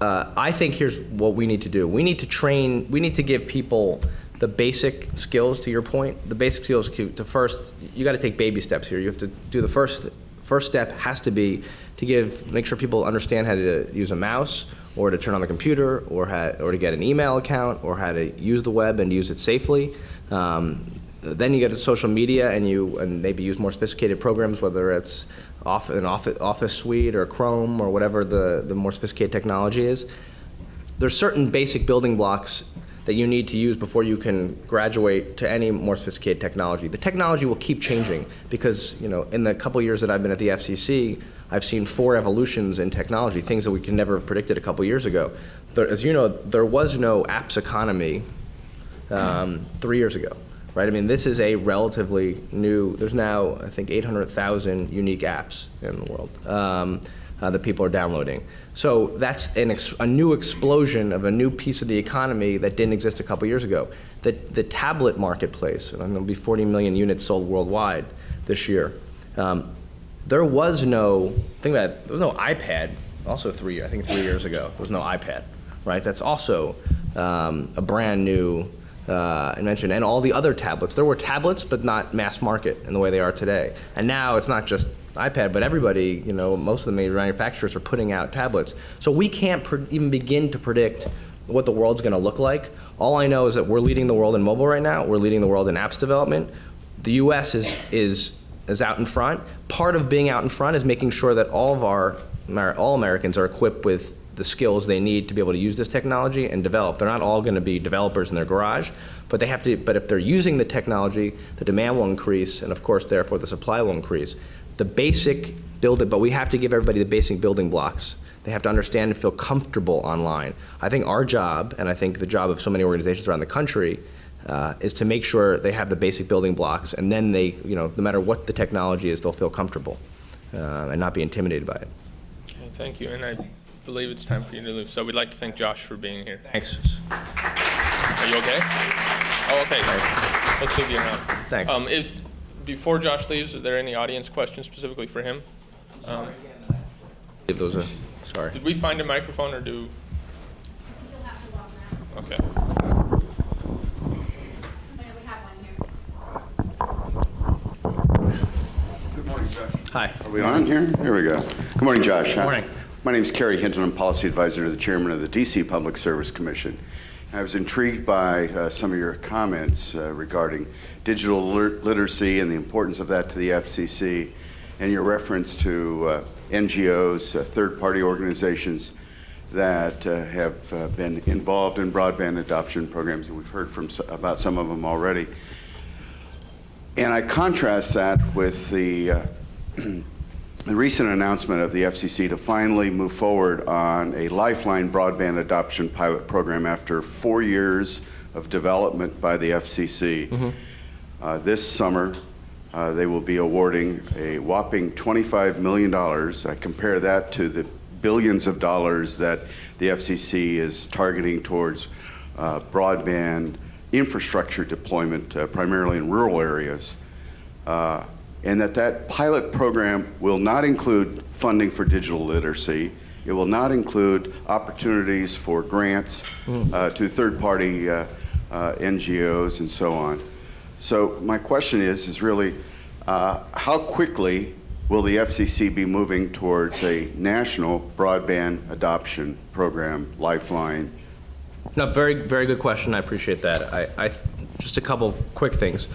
I think here's what we need to do. We need to give people the basic skills, to your point. The basic skills to first, you got to take baby steps here. You have to do the first first step has to be to make sure people understand how to use a mouse, or to turn on the computer, or to get an email account, or how to use the web and use it safely. Then you get to social media, and maybe use more sophisticated programs, whether it's an Office suite or Chrome or whatever the more sophisticated technology is. There's certain basic building blocks that you need to use before you can graduate to any more sophisticated technology. The technology will keep changing because, in the couple years that I've been at the FCC, I've seen 4 evolutions in technology, things that we could never have predicted a couple years ago. As you know, there was no apps economy 3 years ago, right? I mean, this is a relatively new, there's now, I think, 800,000 unique apps in the world that people are downloading. So that's a new explosion of a new piece of the economy that didn't exist a couple years ago. The tablet marketplace, and there'll be 40 million units sold worldwide this year. There was no iPad, also 3 years ago, there was no iPad, right? That's also a brand new invention. And all the other tablets, there were tablets, but not mass market in the way they are today. And now it's not just iPad, but everybody, most of the major manufacturers are putting out tablets. So we can't even begin to predict what the world's gonna look like. All I know is that we're leading the world in mobile right now, we're leading the world in apps development. The US is out in front. Part of being out in front is making sure that all Americans are equipped with the skills they need to be able to use this technology and develop. They're not all going to be developers in their garage, but if they're using the technology, the demand will increase, and of course, therefore, the supply will increase. But we have to give everybody the basic building blocks. They have to understand and feel comfortable online. I think our job, and I think the job of so many organizations around the country, is to make sure they have the basic building blocks, and then they, no matter what the technology is, they'll feel comfortable and not be intimidated by it. Okay, thank you. And I believe it's time for you to leave. So we'd like to thank Josh for being here. Thanks. Are you okay? Oh, okay. Let's leave you around. Thanks. Before Josh leaves, are there any audience questions specifically for him? Give those sorry. Did we find a microphone, or do? You'll have to walk around. Okay. I know we have one here. Good morning, Josh. Hi. Are we on here? There we go. Good morning, Josh. Good morning. My name is Kerry Hinton. I'm policy advisor to the chairman of the DC Public Service Commission. I was intrigued by some of your comments regarding digital literacy and the importance of that to the FCC, and your reference to NGOs, third-party organizations that have been involved in broadband adoption programs, and we've heard about some of them already. And I contrast that with the recent announcement of the FCC to finally move forward on a Lifeline broadband adoption pilot program after 4 years of development by the FCC. Mm-hmm. This summer, they will be awarding a whopping $25 million. I compare that to the billions of dollars that the FCC is targeting towards broadband infrastructure deployment, primarily in rural areas. And that pilot program will not include funding for digital literacy. It will not include opportunities for grants to third-party NGOs and so on. So my question is really, how quickly will the FCC be moving towards a national broadband adoption program, Lifeline? No, very, very good question. I appreciate that. Just a couple quick things.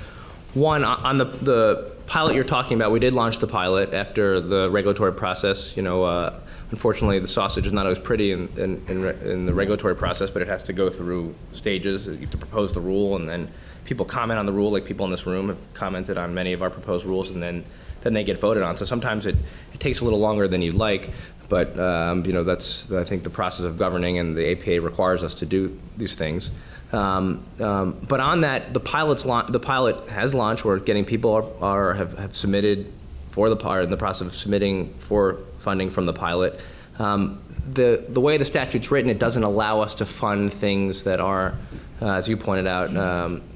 One, on the pilot you're talking about, we did launch the pilot after the regulatory process. Unfortunately, the sausage is not always pretty in the regulatory process, but it has to go through stages. You have to propose the rule, and then people comment on the rule, like people in this room have commented on many of our proposed rules, and then they get voted on. So sometimes it takes a little longer than you'd like, but that's, I think, the process of governing, and the APA requires us to do these things. But on that, the pilot has launched. We're getting people have submitted for the pilot, in the process of submitting for funding from the pilot. The way the statute's written, it doesn't allow us to fund things that are, as you pointed out,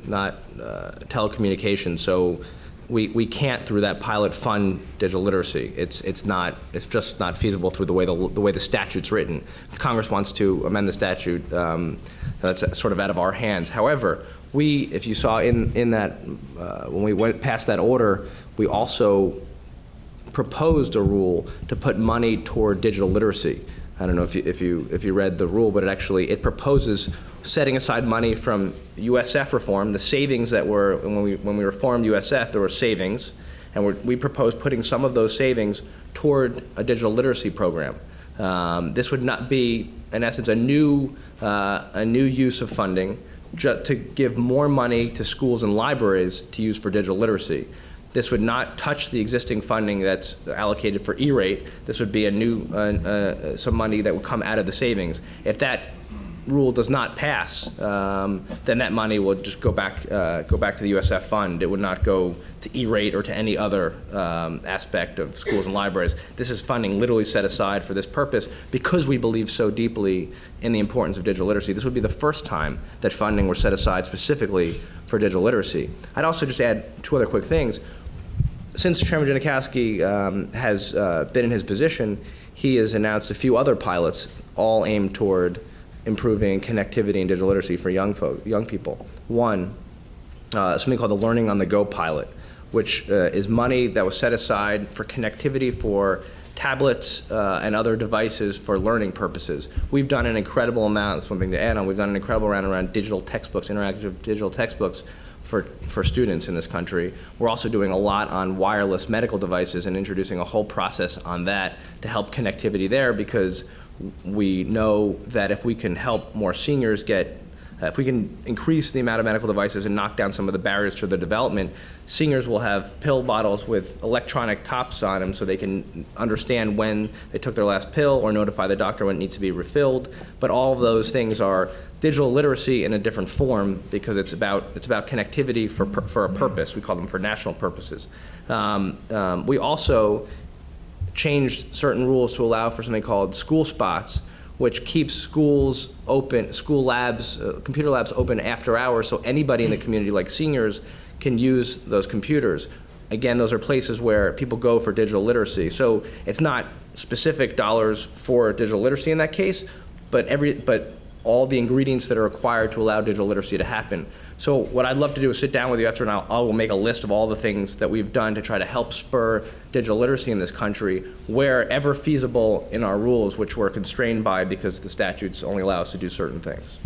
not telecommunications. So we can't, through that pilot, fund digital literacy. It's just not feasible through the way the statute's written. If Congress wants to amend the statute, that's sort of out of our hands. However, if you saw in that when we went past that order, we also proposed a rule to put money toward digital literacy. I don't know if you read the rule, but it proposes setting aside money from USF reform, the savings that were, when we reformed USF, there were savings, and we proposed putting some of those savings toward a digital literacy program. This would not be, in essence, a new use of funding to give more money to schools and libraries to use for digital literacy. This would not touch the existing funding that's allocated for E-rate. This would be a new, some money that would come out of the savings. If that rule does not pass, then that money will just go back to the USF fund. It would not go to E-rate or to any other aspect of schools and libraries. This is funding literally set aside for this purpose because we believe so deeply in the importance of digital literacy. This would be the first time that funding were set aside specifically for digital literacy. I'd also just add two other quick things. Since Chairman Janikowski has been in his position, he has announced a few other pilots, all aimed toward improving connectivity and digital literacy for young people. One, something called the Learning on the Go pilot, which is money that was set aside for connectivity for tablets and other devices for learning purposes. We've done an incredible amount, that's one thing to add on, we've done an incredible amount around digital textbooks, interactive digital textbooks for students in this country. We're also doing a lot on wireless medical devices and introducing a whole process on that to help connectivity there, because we know that if we can help more seniors if we can increase the amount of medical devices and knock down some of the barriers to their development, seniors will have pill bottles with electronic tops on them so they can understand when they took their last pill or notify the doctor when it needs to be refilled. But all of those things are digital literacy in a different form because it's about connectivity for a purpose. We call them for national purposes. We also changed certain rules to allow for something called school spots, which keeps schools open, school labs, computer labs open after hours so anybody in the community, like seniors, can use those computers. Again, those are places where people go for digital literacy. So it's not specific dollars for digital literacy in that case, but all the ingredients that are required to allow digital literacy to happen. So what I'd love to do is sit down with you after, and I will make a list of all the things that we've done to try to help spur digital literacy in this country wherever feasible in our rules, which we're constrained by because the statutes only allow us to do certain things.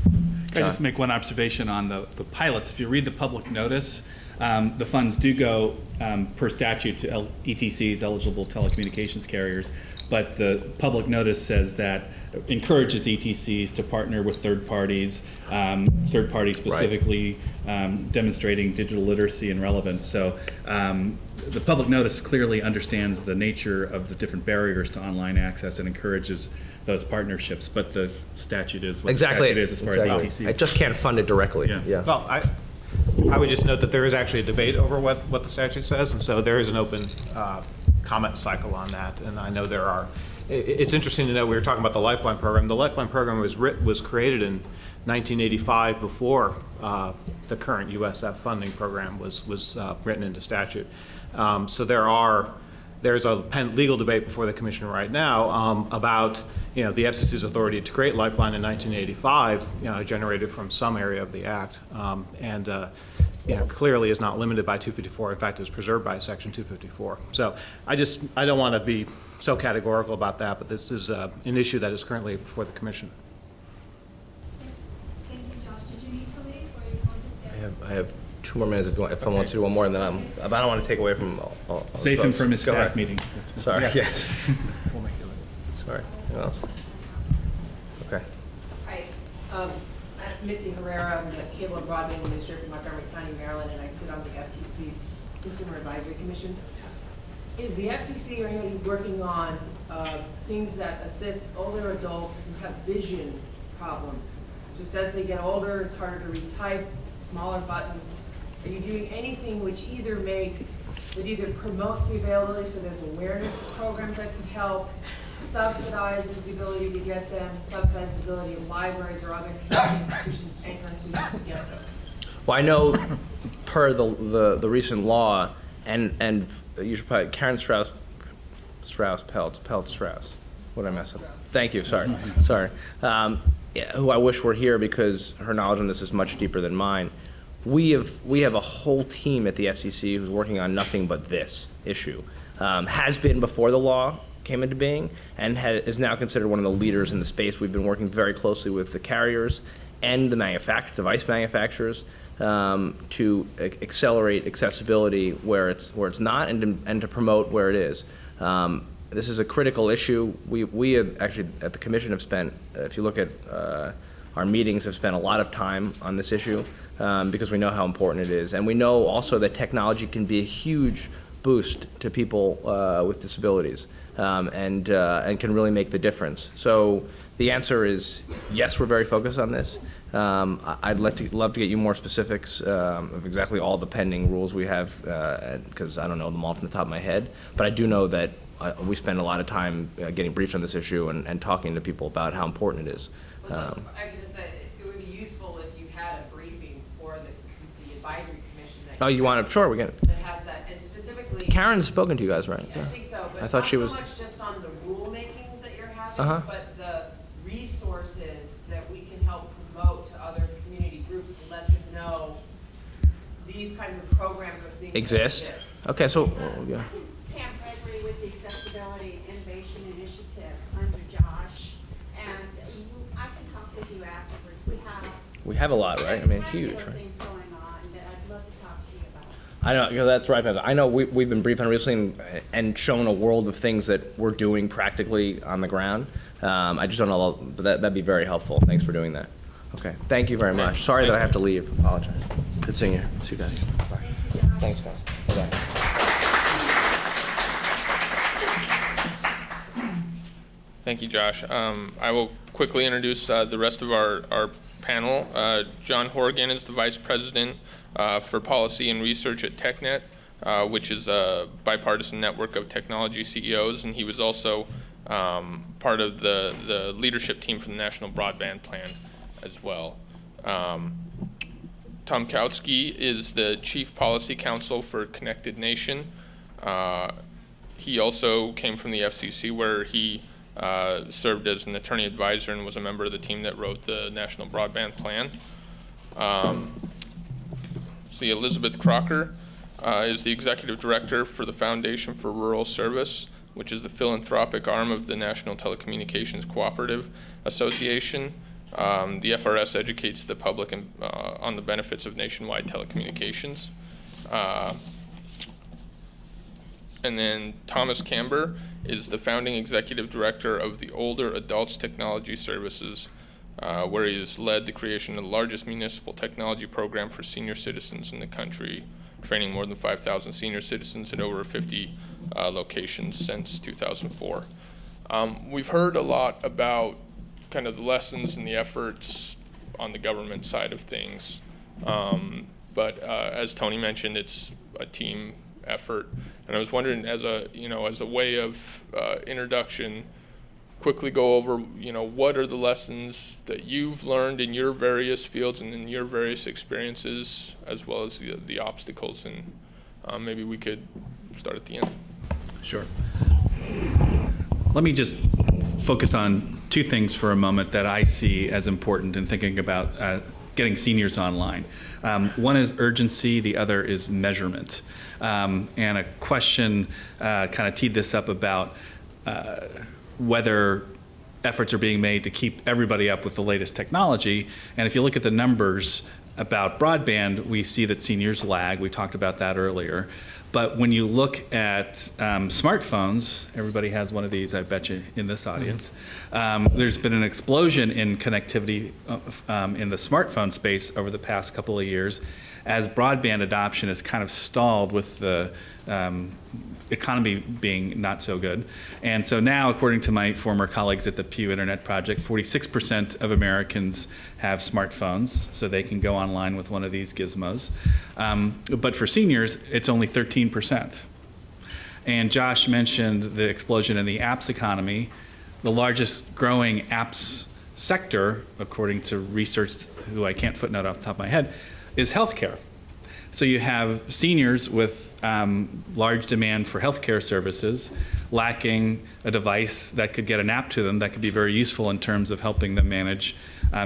Can I just make one observation on the pilots? If you read the public notice, the funds do go per statute to ETCs, eligible telecommunications carriers, but the public notice says that encourages ETCs to partner with third parties specifically demonstrating digital literacy and relevance. So the public notice clearly understands the nature of the different barriers to online access and encourages those partnerships, but the statute is what the statute is as far as ETCs. I just can't fund it directly. Yeah. Well, I would just note that there is actually a debate over what the statute says, and so there is an open comment cycle on that, and I know there are. It's interesting to know, we were talking about the Lifeline program. The Lifeline program was created in 1985 before the current USF funding program was written into statute. So there's a legal debate before the commission right now about the FCC's authority to create Lifeline in 1985, generated from some area of the act, and clearly is not limited by 254. In fact, is preserved by Section 254. So I don't want to be so categorical about that, but this is an issue that is currently before the commission. Thank you, Josh. Did you need to leave, or you want to stay? I have 2 more minutes if I want to do one more, and then I don't want to take away from all Save him from his staff meeting. Sorry. Yeah. Yes. Sorry. Anyone else? Okay. Hi, I'm Mitzi Herrera. I'm the Cable and Broadband Administrator for Montgomery County, Maryland, and I sit on the FCC's Consumer Advisory Commission. Is the FCC or anybody working on things that assist older adults who have vision problems? Just as they get older, it's harder to read type, smaller buttons. Are you doing anything which either promotes the availability so there's awareness of programs that can help, subsidizes the ability to get them, subsidizes the ability of libraries or other institutions anchor institutions to get those? Well, I know per the recent law, and you should probably, Karen Strauss, what did I mess up? Thank you, sorry. Who I wish were here because her knowledge on this is much deeper than mine. We have a whole team at the FCC who's working on nothing but this issue. has been before the law came into being, and is now considered one of the leaders in the space. We've been working very closely with the carriers and the device manufacturers, to accelerate accessibility where it's not, and to promote where it is. This is a critical issue. We have actually at the commission have spent, if you look at our meetings, have spent a lot of time on this issue, because we know how important it is, and we know also that technology can be a huge boost to people with disabilities, and can really make the difference. So the answer is yes, we're very focused on this. I'd love to get you more specifics of exactly all the pending rules we have, because I don't know them all from the top of my head. But I do know that we spend a lot of time getting briefs on this issue and talking to people about how important it is. I could just say, it would be useful if you had a briefing for the advisory commission that. Oh, you want to? Sure, we can. That has that, and specifically. Karen's spoken to you guys, right? Yeah, I think so, but I thought not she so was. much just on the rulemakings that you're having, Uh-huh. but the resources that we can help promote to other community groups to let them know these kinds of programs or things that Exist? Okay, so, yeah. Pam Gregory with the Accessibility Innovation Initiative under Josh, and I can talk with you afterwards. We have a lot, right? I mean, huge, regular right? things going on that I'd love to talk to you about. I know, that's right, Pam. I know we've been briefed on recently and shown a world of things that we're doing practically on the ground. I just don't know, but that'd be very helpful. Thanks for doing that. Okay, thank you very much. Sorry that I have to leave. Apologize. Good seeing you. See you guys. Bye. Thanks, guys. Bye-bye. Thank you, Josh. I will quickly introduce the rest of our panel. John Horgan is the Vice President for Policy and Research at TechNet, which is a bipartisan network of technology CEOs, and he was also part of the leadership team for the National Broadband Plan as well. Tom Kautsky is the Chief Policy Counsel for Connected Nation. He also came from the FCC, where he served as an attorney advisor and was a member of the team that wrote the National Broadband Plan. See, Elizabeth Crocker is the Executive Director for the Foundation for Rural Service, which is the philanthropic arm of the National Telecommunications Cooperative Association. The FRS educates the public on the benefits of nationwide telecommunications. And then Thomas Camber is the founding executive director of the Older Adults Technology Services, where he has led the creation of the largest municipal technology program for senior citizens in the country, training more than 5,000 senior citizens at over 50 locations since 2004. We've heard a lot about kind of the lessons and the efforts on the government side of things, but as Tony mentioned, it's a team effort. And I was wondering, as a way of introduction, quickly go over, what are the lessons that you've learned in your various fields and in your various experiences, as well as the obstacles, and maybe we could start at the end. Sure. Let me just focus on two things for a moment that I see as important in thinking about getting seniors online. One is urgency, the other is measurement. And a question kind of teed this up about whether efforts are being made to keep everybody up with the latest technology. And if you look at the numbers about broadband, we see that seniors lag. We talked about that earlier. But when you look at smartphones, everybody has one of these, I bet you, in this audience. There's been an explosion in connectivity in the smartphone space over the past couple of years, as broadband adoption is kind of stalled with the economy being not so good. And so now, according to my former colleagues at the Pew Internet Project, 46% of Americans have smartphones, so they can go online with one of these gizmos. But for seniors, it's only 13%. And Josh mentioned the explosion in the apps economy. The largest growing apps sector, according to research, who I can't footnote off the top of my head, is healthcare. So you have seniors with large demand for healthcare services, lacking a device that could get an app to them that could be very useful in terms of helping them manage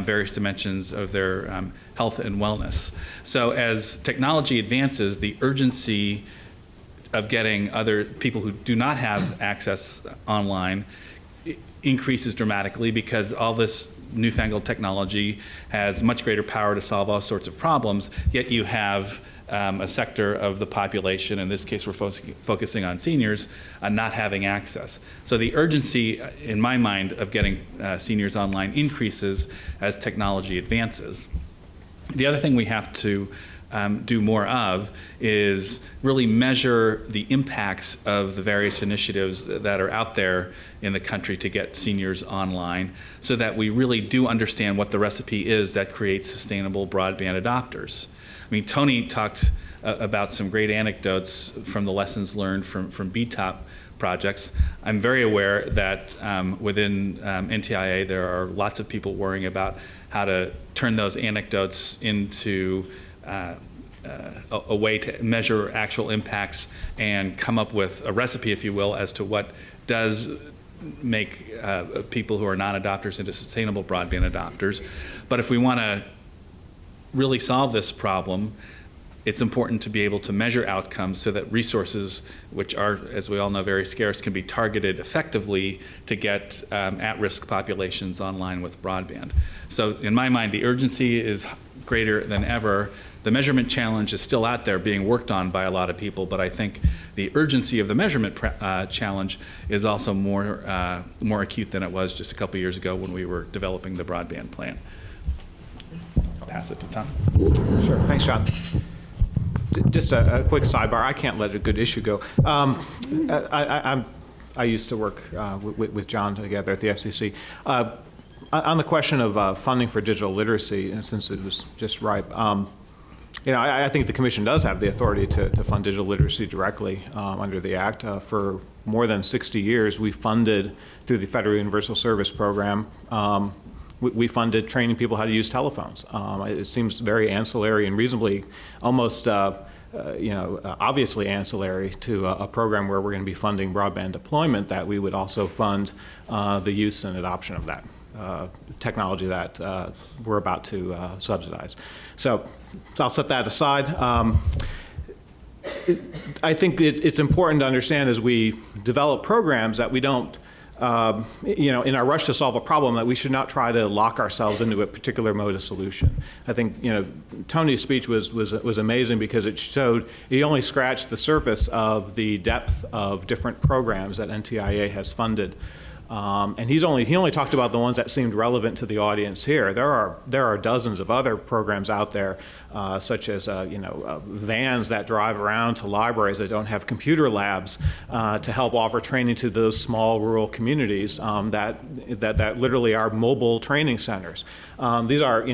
various dimensions of their health and wellness. So as technology advances, the urgency of getting other people who do not have access online increases dramatically, because all this newfangled technology has much greater power to solve all sorts of problems, yet you have a sector of the population, in this case we're focusing on seniors, not having access. So the urgency, in my mind, of getting seniors online increases as technology advances. The other thing we have to do more of is really measure the impacts of the various initiatives that are out there in the country to get seniors online, so that we really do understand what the recipe is that creates sustainable broadband adopters. I mean, Tony talked about some great anecdotes from the lessons learned from BTOP projects. I'm very aware that within NTIA there are lots of people worrying about how to turn those anecdotes into a way to measure actual impacts and come up with a recipe, if you will, as to what does make people who are non-adopters into sustainable broadband adopters. But if we want to really solve this problem, it's important to be able to measure outcomes so that resources, which are, as we all know, very scarce, can be targeted effectively to get at-risk populations online with broadband. So in my mind, the urgency is greater than ever. The measurement challenge is still out there being worked on by a lot of people, but I think the urgency of the measurement challenge is also more acute than it was just a couple years ago when we were developing the broadband plan. I'll pass it to Tom. Sure. Thanks, John. Just a quick sidebar. I can't let a good issue go. I used to work with John together at the FCC. On the question of funding for digital literacy, and since it was just ripe, I think the Commission does have the authority to fund digital literacy directly under the Act. For more than 60 years, we funded, through the Federal Universal Service Program, we funded training people how to use telephones. It seems very ancillary and reasonably, almost obviously ancillary to a program where we're going to be funding broadband deployment, that we would also fund the use and adoption of that technology that we're about to subsidize. So I'll set that aside. I think it's important to understand as we develop programs that we don't, in our rush to solve a problem, that we should not try to lock ourselves into a particular mode of solution. I think, Tony's speech was amazing because it showed he only scratched the surface of the depth of different programs that NTIA has funded. And he only talked about the ones that seemed relevant to the audience here. There are dozens of other programs out there, such as vans that drive around to libraries that don't have computer labs to help offer training to those small rural communities that literally are mobile training centers. These are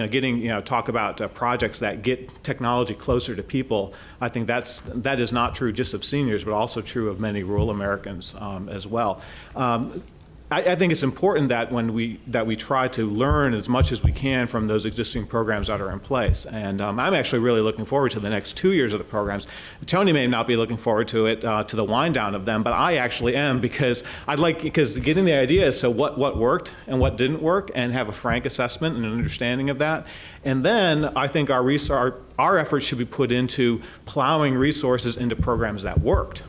talk about projects that get technology closer to people. I think that is not true just of seniors, but also true of many rural Americans as well. I think it's important that we try to learn as much as we can from those existing programs that are in place. And I'm actually really looking forward to the next 2 years of the programs. Tony may not be looking forward to it, to the wind down of them, but I actually am, because getting the idea is what worked and what didn't work, and have a frank assessment and an understanding of that. And then I think our efforts should be put into plowing resources into programs that worked.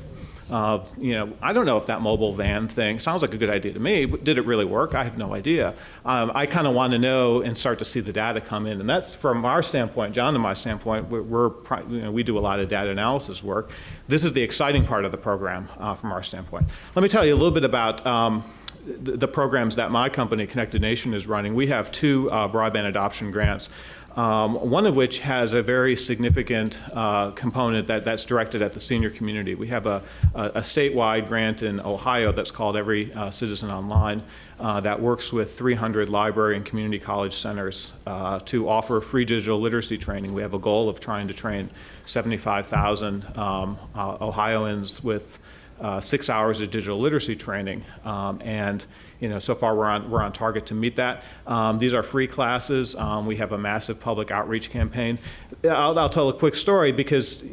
I don't know if that mobile van thing sounds like a good idea to me, but did it really work? I have no idea. I kind of want to know and start to see the data come in, and that's from our standpoint, John and my standpoint. We do a lot of data analysis work. This is the exciting part of the program from our standpoint. Let me tell you a little bit about the programs that my company, Connected Nation, is running. We have 2 broadband adoption grants. One of which has a very significant component that's directed at the senior community. We have a statewide grant in Ohio that's called Every Citizen Online that works with 300 library and community college centers to offer free digital literacy training. We have a goal of trying to train 75,000 Ohioans with 6 hours of digital literacy training, and so far we're on target to meet that. These are free classes. We have a massive public outreach campaign. I'll tell a quick story, because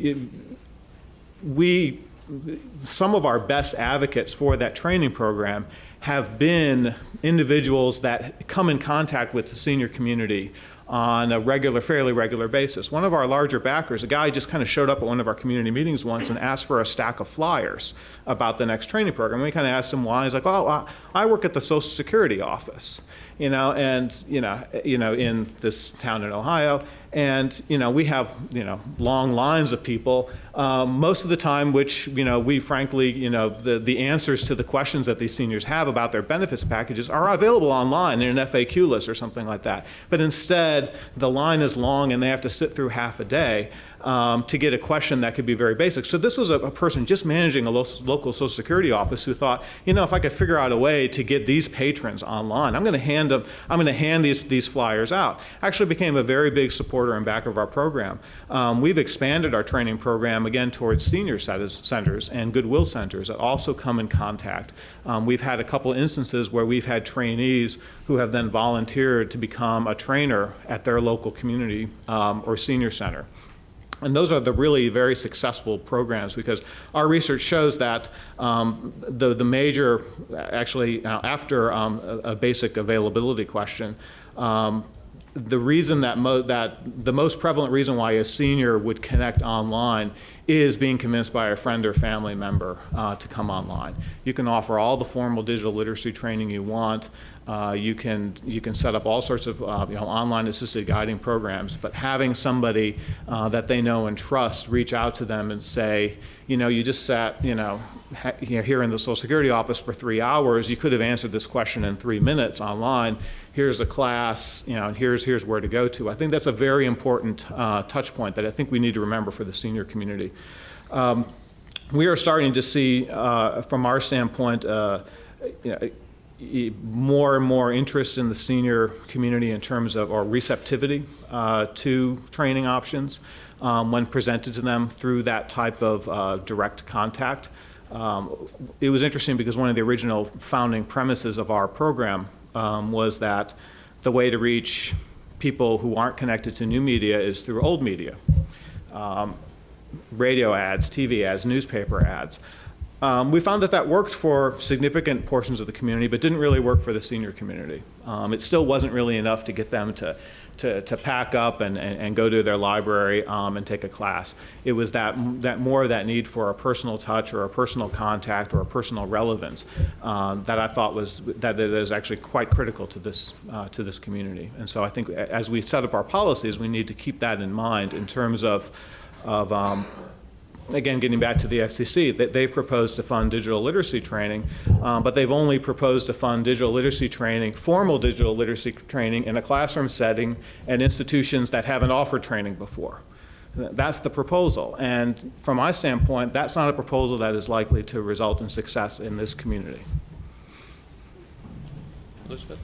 some of our best advocates for that training program have been individuals that come in contact with the senior community on a fairly regular basis. One of our larger backers, a guy just kind of showed up at one of our community meetings once and asked for a stack of flyers about the next training program. We kind of asked him why. He's like, "Oh, I work at the Social Security office, and in this town in Ohio, and we have long lines of people most of the time, which we frankly the answers to the questions that these seniors have about their benefits packages are available online in an FAQ list or something like that. But instead, the line is long and they have to sit through half a day to get a question that could be very basic. So this was a person just managing a local Social Security office who thought, if I could figure out a way to get these patrons online, I'm going to hand these flyers out. Actually became a very big supporter and backer of our program. We've expanded our training program again towards senior centers and Goodwill centers that also come in contact. We've had a couple instances where we've had trainees who have then volunteered to become a trainer at their local community or senior center. And those are the really very successful programs, because our research shows that the major, actually after a basic availability question, the reason that the most prevalent reason why a senior would connect online is being convinced by a friend or family member to come online. You can offer all the formal digital literacy training you want. You can set up all sorts of online assisted guiding programs, but having somebody that they know and trust reach out to them and say, you just sat here in the Social Security office for 3 hours. You could have answered this question in 3 minutes online. Here's a class, and here's where to go to. I think that's a very important touch point that I think we need to remember for the senior community. We are starting to see, from our standpoint, more and more interest in the senior community in terms of our receptivity to training options when presented to them through that type of direct contact. It was interesting because one of the original founding premises of our program was that the way to reach people who aren't connected to new media is through old media. Radio ads, TV ads, newspaper ads. We found that worked for significant portions of the community, but didn't really work for the senior community. It still wasn't really enough to get them to pack up and go to their library and take a class. It was that more of that need for a personal touch or a personal contact or a personal relevance that I thought that is actually quite critical to this community. And so I think as we set up our policies, we need to keep that in mind in terms of again, getting back to the FCC, they've proposed to fund digital literacy training, but they've only proposed to fund digital literacy training, formal digital literacy training in a classroom setting at institutions that haven't offered training before. That's the proposal. And from my standpoint, that's not a proposal that is likely to result in success in this community. Elizabeth?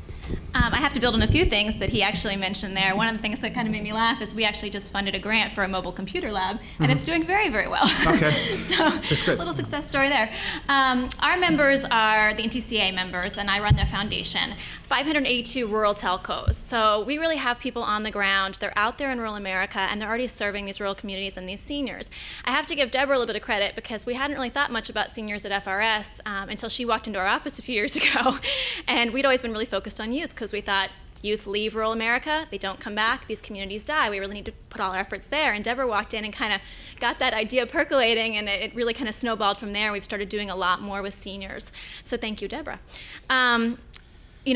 I have to build on a few things that he actually mentioned there. One of the things that kind of made me laugh is we actually just funded a grant for a mobile computer lab, and it's doing very, very well. Okay. So, that's good. A little success story there. Our members are the NTCA members, and I run their foundation. 582 rural telcos. So we really have people on the ground. They're out there in rural America, and they're already serving these rural communities and these seniors. I have to give Deborah a little bit of credit because we hadn't really thought much about seniors at FRS until she walked into our office a few years ago. And we'd always been really focused on youth because we thought youth leave rural America, they don't come back, these communities die. We really need to put all our efforts there. And Deborah walked in and kind of got that idea percolating, and it really kind of snowballed from there. We've started doing a lot more with seniors. So thank you, Deborah.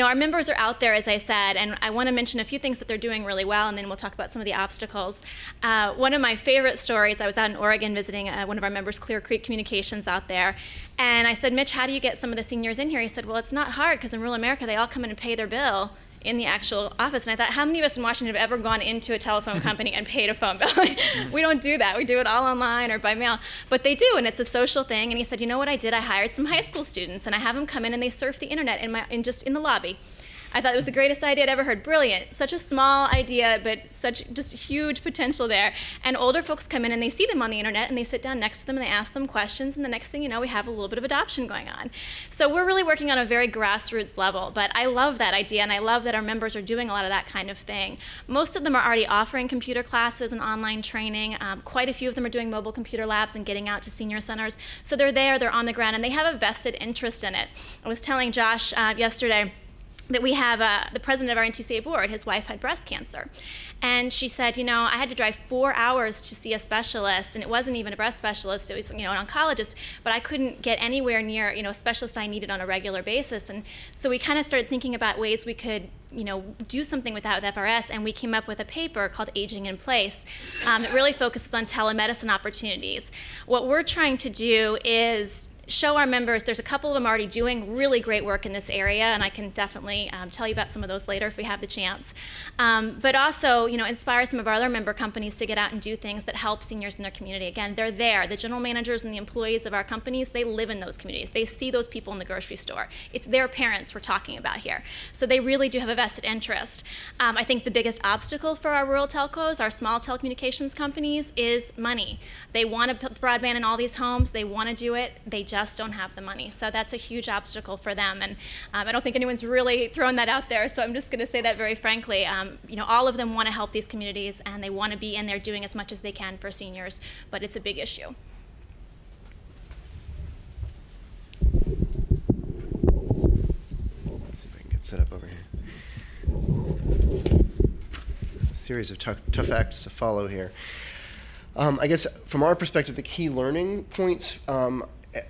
Our members are out there, as I said, and I want to mention a few things that they're doing really well, and then we'll talk about some of the obstacles. One of my favorite stories, I was out in Oregon visiting one of our members, Clear Creek Communications out there, and I said, Mitch, how do you get some of the seniors in here? He said, well, it's not hard, because in rural America, they all come in and pay their bill in the actual office. And I thought, how many of us in Washington have ever gone into a telephone company and paid a phone bill? We don't do that. We do it all online or by mail. But they do, and it's a social thing. And he said, you know what I did? I hired some high school students, and I have them come in and they surf the internet just in the lobby. I thought it was the greatest idea I'd ever heard. Brilliant. Such a small idea, but such just huge potential there. And older folks come in and they see them on the internet and they sit down next to them and they ask them questions, and the next thing you know, we have a little bit of adoption going on. So we're really working on a very grassroots level, but I love that idea, and I love that our members are doing a lot of that kind of thing. Most of them are already offering computer classes and online training. Quite a few of them are doing mobile computer labs and getting out to senior centers. So they're there, they're on the ground, and they have a vested interest in it. I was telling Josh yesterday, that we have the president of our NTCA board, his wife had breast cancer. And she said, you know, I had to drive 4 hours to see a specialist, and it wasn't even a breast specialist, it was, you know, an oncologist, but I couldn't get anywhere near, you know, a specialist I needed on a regular basis. And so we kind of started thinking about ways we could, you know, do something with that with FRS, and we came up with a paper called Aging in Place that really focuses on telemedicine opportunities. What we're trying to do is show our members, there's a couple of them already doing really great work in this area, and I can definitely tell you about some of those later if we have the chance. But also, you know, inspire some of our other member companies to get out and do things that help seniors in their community. Again, they're there. The general managers and the employees of our companies, they live in those communities. They see those people in the grocery store. It's their parents we're talking about here. So they really do have a vested interest. I think the biggest obstacle for our rural telcos, our small telecommunications companies, is money. They want to put broadband in all these homes. They want to do it. They just don't have the money. So that's a huge obstacle for them. And I don't think anyone's really thrown that out there, so I'm just going to say that very frankly. You know, all of them want to help these communities, and they want to be in there doing as much as they can for seniors, but it's a big issue. Let's see if I can get set up over here. A series of tough acts to follow here. I guess from our perspective, the key learning points,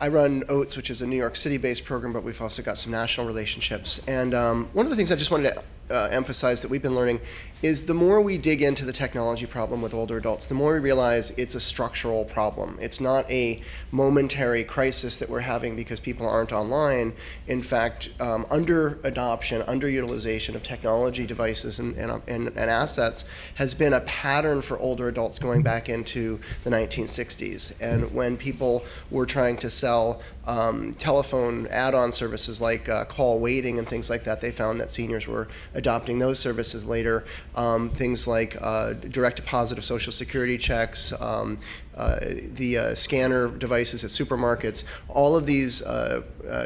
I run OATS, which is a New York City-based program, but we've also got some national relationships. And one of the things I just wanted to emphasize that we've been learning is the more we dig into the technology problem with older adults, the more we realize it's a structural problem. It's not a momentary crisis that we're having because people aren't online. In fact, under adoption, underutilization of technology devices and assets has been a pattern for older adults going back into the 1960s. And when people were trying to sell telephone add-on services like call waiting and things like that, they found that seniors were adopting those services later. Things like direct deposit of Social Security checks, the scanner devices at supermarkets, all of these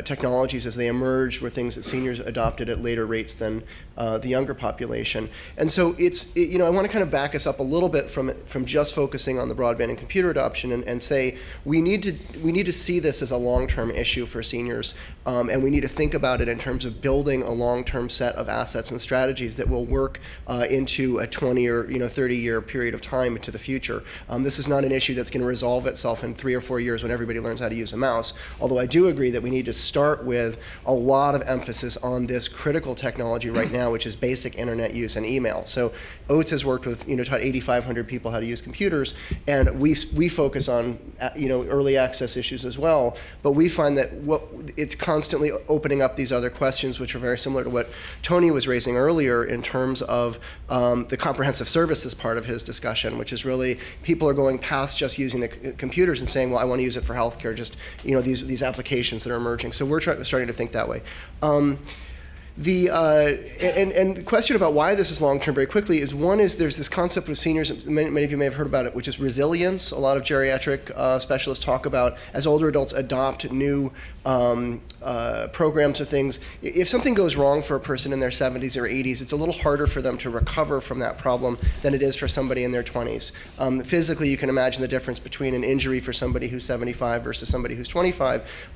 technologies as they emerged were things that seniors adopted at later rates than the younger population. And so you know, I want to kind of back us up a little bit from just focusing on the broadband and computer adoption and say we need to see this as a long-term issue for seniors, and we need to think about it in terms of building a long-term set of assets and strategies that will work into a 20 or 30-year period of time into the future. This is not an issue that's going to resolve itself in 3 or 4 years when everybody learns how to use a mouse, although I do agree that we need to start with a lot of emphasis on this critical technology right now, which is basic internet use and email. So OATS has worked with, taught 8,500 people how to use computers, and we focus on, early access issues as well, but we find that it's constantly opening up these other questions, which are very similar to what Tony was raising earlier in terms of the comprehensive services part of his discussion, which is really people are going past just using the computers and saying, well, I want to use it for healthcare, just these applications that are emerging. So we're starting to think that way. And the question about why this is long-term very quickly is, one is there's this concept with seniors, many of you may have heard about it, which is resilience. A lot of geriatric specialists talk about as older adults adopt new programs or things. If something goes wrong for a person in their 70s or 80s, it's a little harder for them to recover from that problem than it is for somebody in their 20s. Physically, you can imagine the difference between an injury for somebody who's 75 versus somebody who's 25.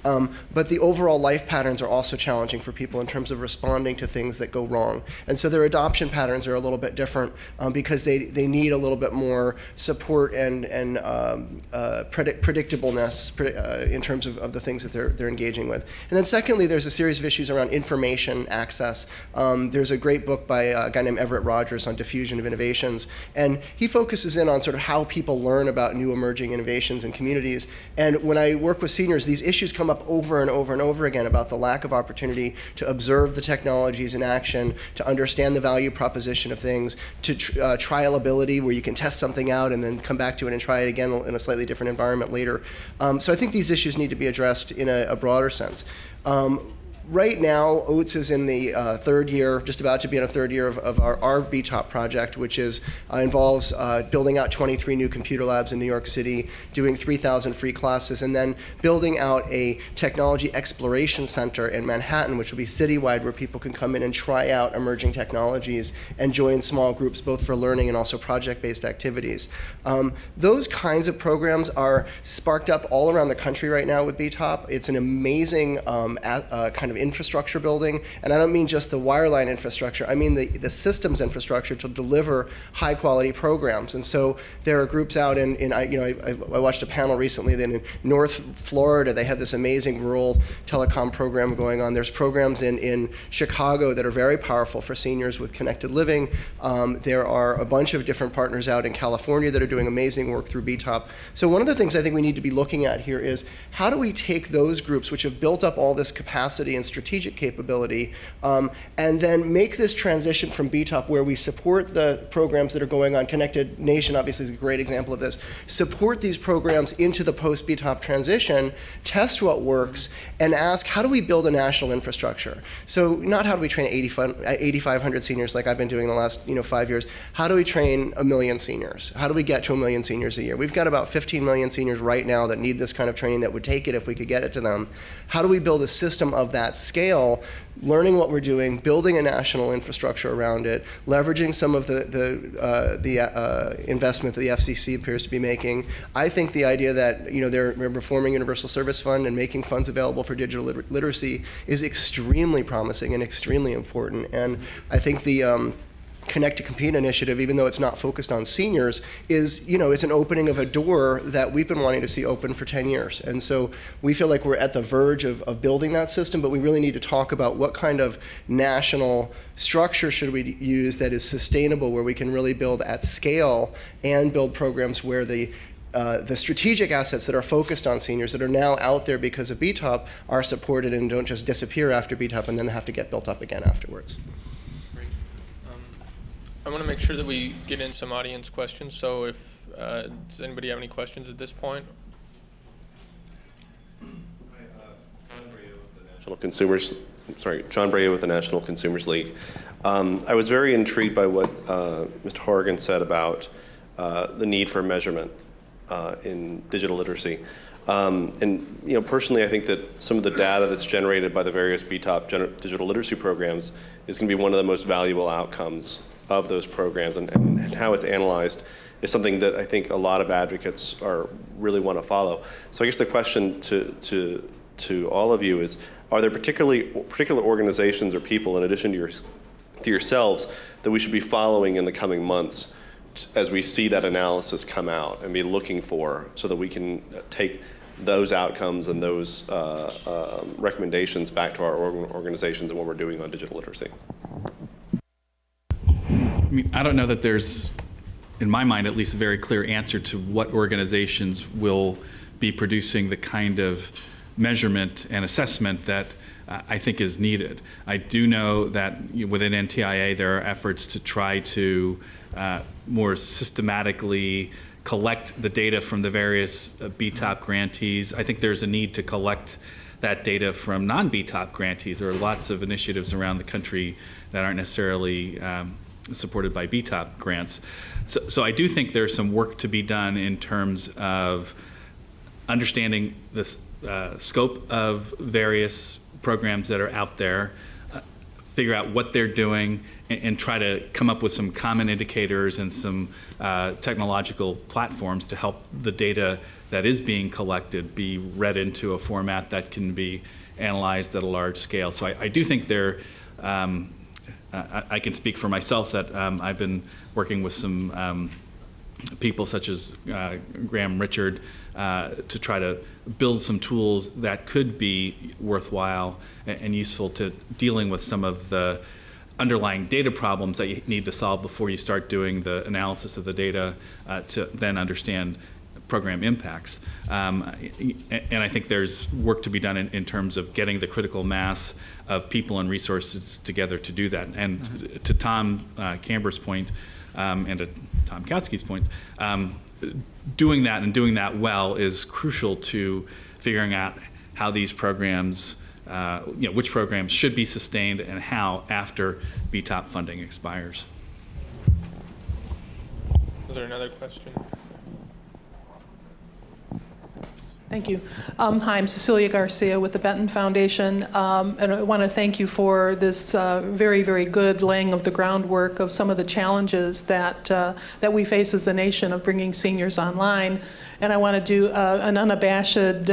But the overall life patterns are also challenging for people in terms of responding to things that go wrong. And so their adoption patterns are a little bit different because they need a little bit more support and predictableness in terms of the things that they're engaging with. And then secondly, there's a series of issues around information access. There's a great book by a guy named Everett Rogers on diffusion of innovations, and he focuses in on sort of how people learn about new emerging innovations in communities. And when I work with seniors, these issues come up over and over and over again about the lack of opportunity to observe the technologies in action, to understand the value proposition of things, to trialability, where you can test something out and then come back to it and try it again in a slightly different environment later. So I think these issues need to be addressed in a broader sense. Right now, OATS is in the third year, just about to be in a third year of our BTOP project, which involves building out 23 new computer labs in New York City, doing 3,000 free classes, and then building out a technology exploration center in Manhattan, which will be citywide, where people can come in and try out emerging technologies and join small groups, both for learning and also project-based activities. Those kinds of programs are sparked up all around the country right now with BTOP. It's an amazing kind of infrastructure building, and I don't mean just the wireline infrastructure, I mean the systems infrastructure to deliver high quality programs. And so there are groups out I watched a panel recently that in North Florida, they have this amazing rural telecom program going on. There's programs in Chicago that are very powerful for seniors with connected living. There are a bunch of different partners out in California that are doing amazing work through BTOP. So one of the things I think we need to be looking at here is how do we take those groups which have built up all this capacity and strategic capability and then make this transition from BTOP where we support the programs that are going on. Connected Nation obviously is a great example of this. Support these programs into the post-BTOP transition, test what works, and ask how do we build a national infrastructure? So not how do we train 8,500 seniors like I've been doing the last 5 years. How do we train 1 million seniors? How do we get to 1 million seniors a year? We've got about 15 million seniors right now that need this kind of training that would take it if we could get it to them. How do we build a system of that scale, learning what we're doing, building a national infrastructure around it, leveraging some of the investment that the FCC appears to be making? I think the idea that they're reforming Universal Service Fund and making funds available for digital literacy is extremely promising and extremely important. And I think the Connect to Compete initiative, even though it's not focused on seniors, is an opening of a door that we've been wanting to see open for 10 years. And so we feel like we're at the verge of building that system, but we really need to talk about what kind of national structure should we use that is sustainable, where we can really build at scale and build programs where the strategic assets that are focused on seniors that are now out there because of BTOP are supported and don't just disappear after BTOP and then have to get built up again afterwards. I want to make sure that we get in some audience questions. So if does anybody have any questions at this point? John Brea with the National Consumers League. I was very intrigued by what Mr. Horrigan said about the need for measurement in digital literacy. And personally, I think that some of the data that's generated by the various BTOP digital literacy programs is going to be one of the most valuable outcomes of those programs, and how it's analyzed is something that I think a lot of advocates really want to follow. So I guess the question to all of you is, are there particular organizations or people, in addition to yourselves, that we should be following in the coming months as we see that analysis come out and be looking for, so that we can take those outcomes and those recommendations back to our organizations and what we're doing on digital literacy? I don't know that there's, in my mind at least, a very clear answer to what organizations will be producing the kind of measurement and assessment that I think is needed. I do know that within NTIA there are efforts to try to more systematically collect the data from the various BTOP grantees. I think there's a need to collect that data from non-BTOP grantees. There are lots of initiatives around the country that aren't necessarily supported by BTOP grants. So I do think there's some work to be done in terms of understanding the scope of various programs that are out there, figure out what they're doing, and try to come up with some common indicators and some technological platforms to help the data that is being collected be read into a format that can be analyzed at a large scale. So I do think there, I can speak for myself that I've been working with some people such as Graham Richard to try to build some tools that could be worthwhile and useful to dealing with some of the underlying data problems that you need to solve before you start doing the analysis of the data to then understand program impacts. And I think there's work to be done in terms of getting the critical mass of people and resources together to do that. And to Tom Camber's point, and to Tom Katsky's point, doing that and doing that well is crucial to figuring out how these programs, which programs should be sustained and how after BTOP funding expires. Is there another question? Thank you. Hi, I'm Cecilia Garcia with the Benton Foundation, and I want to thank you for this very, very good laying of the groundwork of some of the challenges that we face as a nation of bringing seniors online. And I want to do an unabashed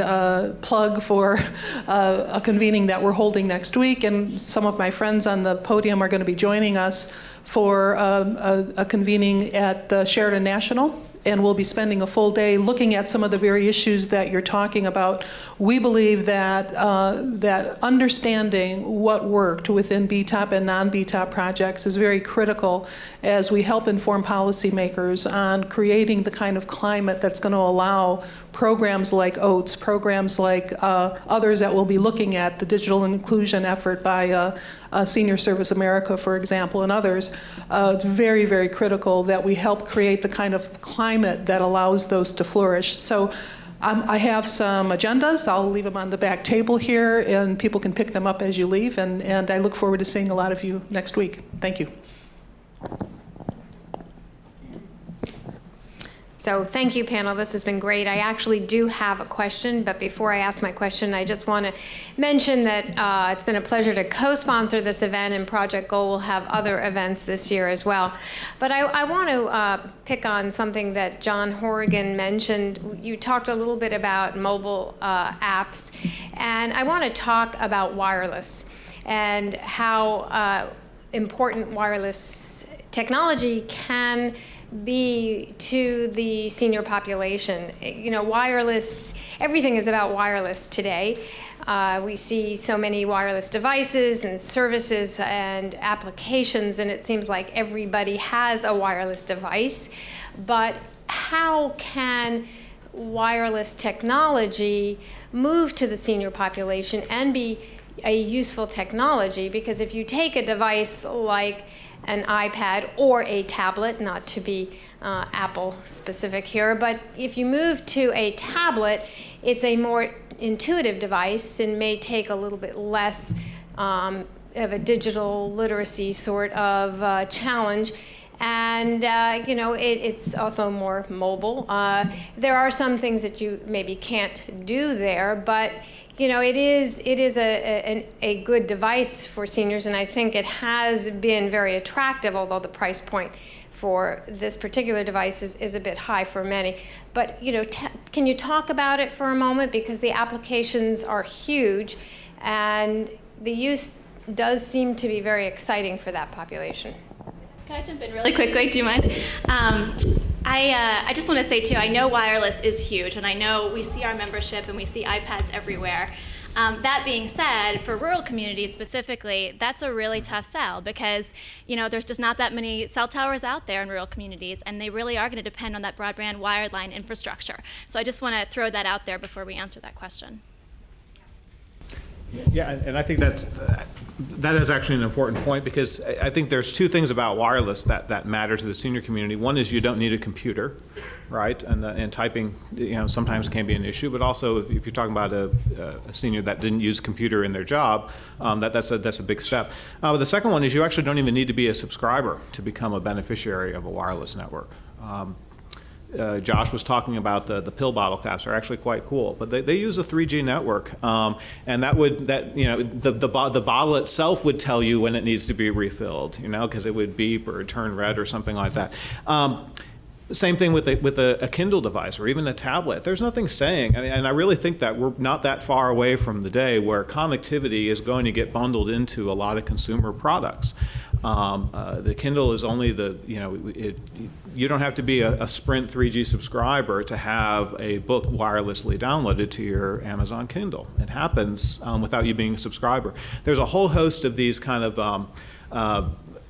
plug for a convening that we're holding next week, and some of my friends on the podium are going to be joining us for a convening at the Sheridan National. And we'll be spending a full day looking at some of the very issues that you're talking about. We believe that that understanding what worked within BTOP and non-BTOP projects is very critical as we help inform policymakers on creating the kind of climate that's going to allow programs like OATS, programs like others that we'll be looking at, the digital inclusion effort by Senior Service America, for example, and others. It's very, very critical that we help create the kind of climate that allows those to flourish. So I have some agendas. I'll leave them on the back table here, and people can pick them up as you leave. And I look forward to seeing a lot of you next week. Thank you. So thank you, panel. This has been great. I actually do have a question, but before I ask my question, I just want to mention that it's been a pleasure to co-sponsor this event, and Project Goal will have other events this year as well. But I want to pick on something that John Horgan mentioned. You talked a little bit about mobile apps, and I want to talk about wireless and how important wireless technology can be to the senior population. You know, wireless, everything is about wireless today. We see so many wireless devices and services and applications, and it seems like everybody has a wireless device. But how can wireless technology move to the senior population and be a useful technology? Because if you take a device like an iPad or a tablet, not to be Apple specific here, but if you move to a tablet, it's a more intuitive device and may take a little bit less of a digital literacy sort of challenge. And you know, it's also more mobile. There are some things that you maybe can't do there, but you know, it is a good device for seniors, and I think it has been very attractive, although the price point for this particular device is a bit high for many. But you know, can you talk about it for a moment, because the applications are huge, and the use does seem to be very exciting for that population. Can I jump in really quickly? Do you mind? I just want to say, too, I know wireless is huge, and I know we see our membership and we see iPads everywhere. That being said, for rural communities specifically, that's a really tough sell because, you know, there's just not that many cell towers out there in rural communities, and they really are going to depend on that broadband wireline infrastructure. So I just want to throw that out there before we answer that question. Yeah, and I think that is actually an important point, because I think there's two things about wireless that matter to the senior community. One is you don't need a computer, right? And typing, you know, sometimes can be an issue. But also, if you're talking about a senior that didn't use a computer in their job, that's a big step. But the second one is you actually don't even need to be a subscriber to become a beneficiary of a wireless network. Josh was talking about the pill bottle caps are actually quite cool, but they use a 3G network, and the bottle itself would tell you when it needs to be refilled, you know, because it would beep or turn red or something like that. Same thing with a Kindle device or even a tablet. There's nothing saying, and I really think that we're not that far away from the day where connectivity is going to get bundled into a lot of consumer products. The Kindle is only you don't have to be a Sprint 3G subscriber to have a book wirelessly downloaded to your Amazon Kindle. It happens without you being a subscriber. There's a whole host of these kind of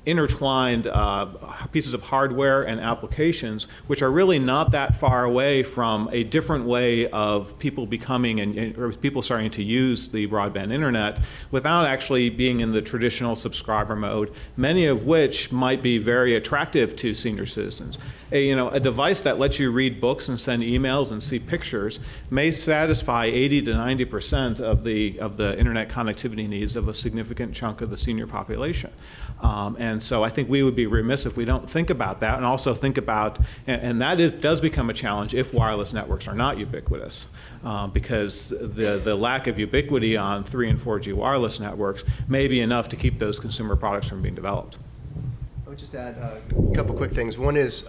intertwined pieces of hardware and applications which are really not that far away from a different way of people becoming or people starting to use the broadband internet without actually being in the traditional subscriber mode, many of which might be very attractive to senior citizens. A device that lets you read books and send emails and see pictures may satisfy 80 to 90% of the internet connectivity needs of a significant chunk of the senior population. And And so I think we would be remiss if we don't think about that, and also think about, and does become a challenge if wireless networks are not ubiquitous, because the lack of ubiquity on 3 and 4G wireless networks may be enough to keep those consumer products from being developed. I would just add a couple quick things. One is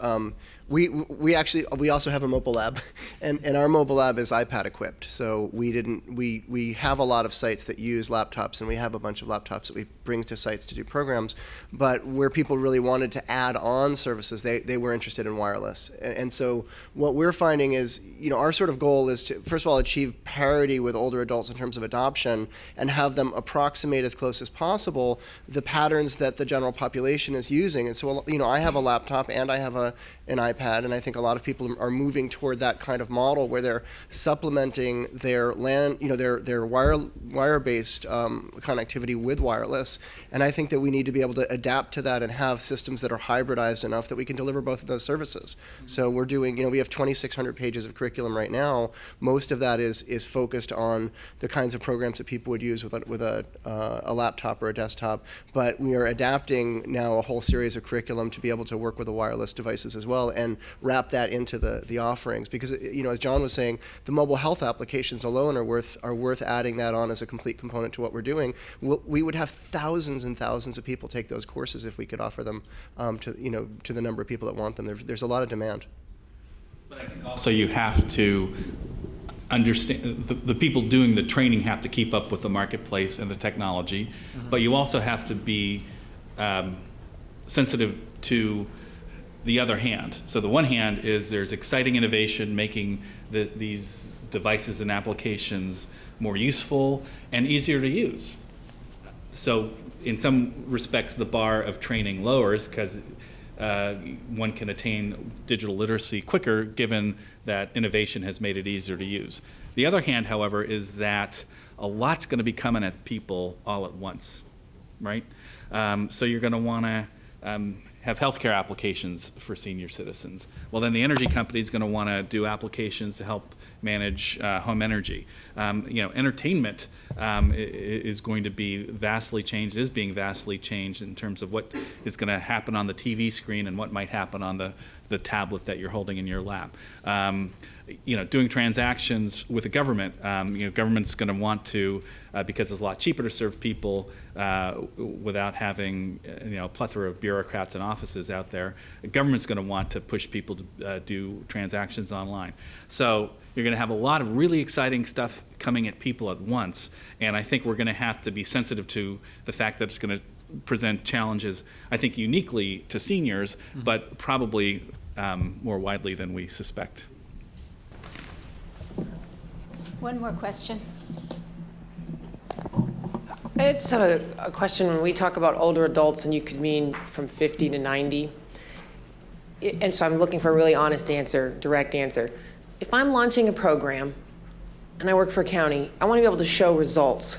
we also have a mobile lab, and our mobile lab is iPad equipped. So we have a lot of sites that use laptops, and we have a bunch of laptops that we bring to sites to do programs. But where people really wanted to add on services, they were interested in wireless. And so what we're finding is, our sort of goal is to, first of all, achieve parity with older adults in terms of adoption, and have them approximate as close as possible the patterns that the general population is using. And so, I have a laptop and I have an iPad, and I think a lot of people are moving toward that kind of model where they're supplementing their their wire-based connectivity with wireless. And I think that we need to be able to adapt to that and have systems that are hybridized enough that we can deliver both of those services. So we're doing, we have 2,600 pages of curriculum right now. Most of that is focused on the kinds of programs that people would use with a laptop or a desktop. But we are adapting now a whole series of curriculum to be able to work with the wireless devices as well, and wrap that into the offerings, because as John was saying, the mobile health applications alone are worth adding that on as a complete component to what we're doing. We would have thousands and thousands of people take those courses if we could offer them to the number of people that want them. There's a lot of demand. But I think also you have to understand, the people doing the training have to keep up with the marketplace and the technology, but you also have to be sensitive to the other hand. So the one hand is there's exciting innovation making these devices and applications more useful and easier to use. So in some respects, the bar of training lowers because one can attain digital literacy quicker given that innovation has made it easier to use. The other hand, however, is that a lot's going to be coming at people all at once, right? So you're going to want to have healthcare applications for senior citizens. Well, then the energy company is going to want to do applications to help manage home energy. Entertainment is going to be vastly changed, is being vastly changed in terms of what is going to happen on the TV screen and what might happen on the tablet that you're holding in your lap. Doing transactions with the government, government's going to want to, because it's a lot cheaper to serve people without having a plethora of bureaucrats and offices out there. The government's going to want to push people to do transactions online. So you're going to have a lot of really exciting stuff coming at people at once, and I think we're going to have to be sensitive to the fact that it's going to present challenges, I think, uniquely to seniors, but probably more widely than we suspect. One more question. I just have a question. When we talk about older adults, and you could mean from 50 to 90, and so I'm looking for a really honest answer, direct answer. If I'm launching a program and I work for a county, I want to be able to show results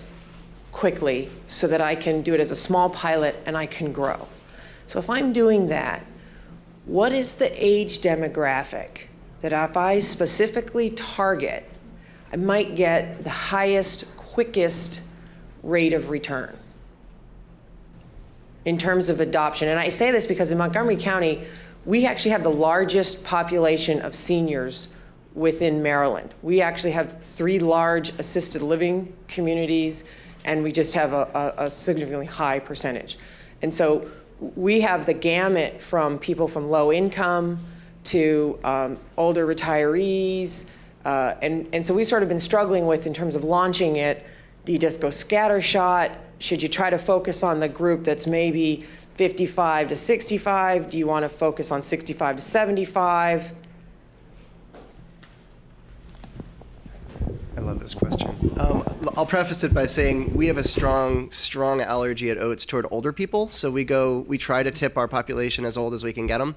quickly so that I can do it as a small pilot and I can grow. So if I'm doing that, what is the age demographic that if I specifically target, I might get the highest, quickest rate of return in terms of adoption? And I say this because in Montgomery County, we actually have the largest population of seniors within Maryland. We actually have 3 large assisted living communities, and we just have a significantly high percentage. And so we have the gamut from people from low income to older retirees. And so we've sort of been struggling with, in terms of launching it, do you just go scattershot? Should you try to focus on the group that's maybe 55 to 65? Do you want to focus on 65 to 75? I love this question. I'll preface it by saying we have a strong allergy at Oates toward older people. So we try to tip our population as old as we can get them,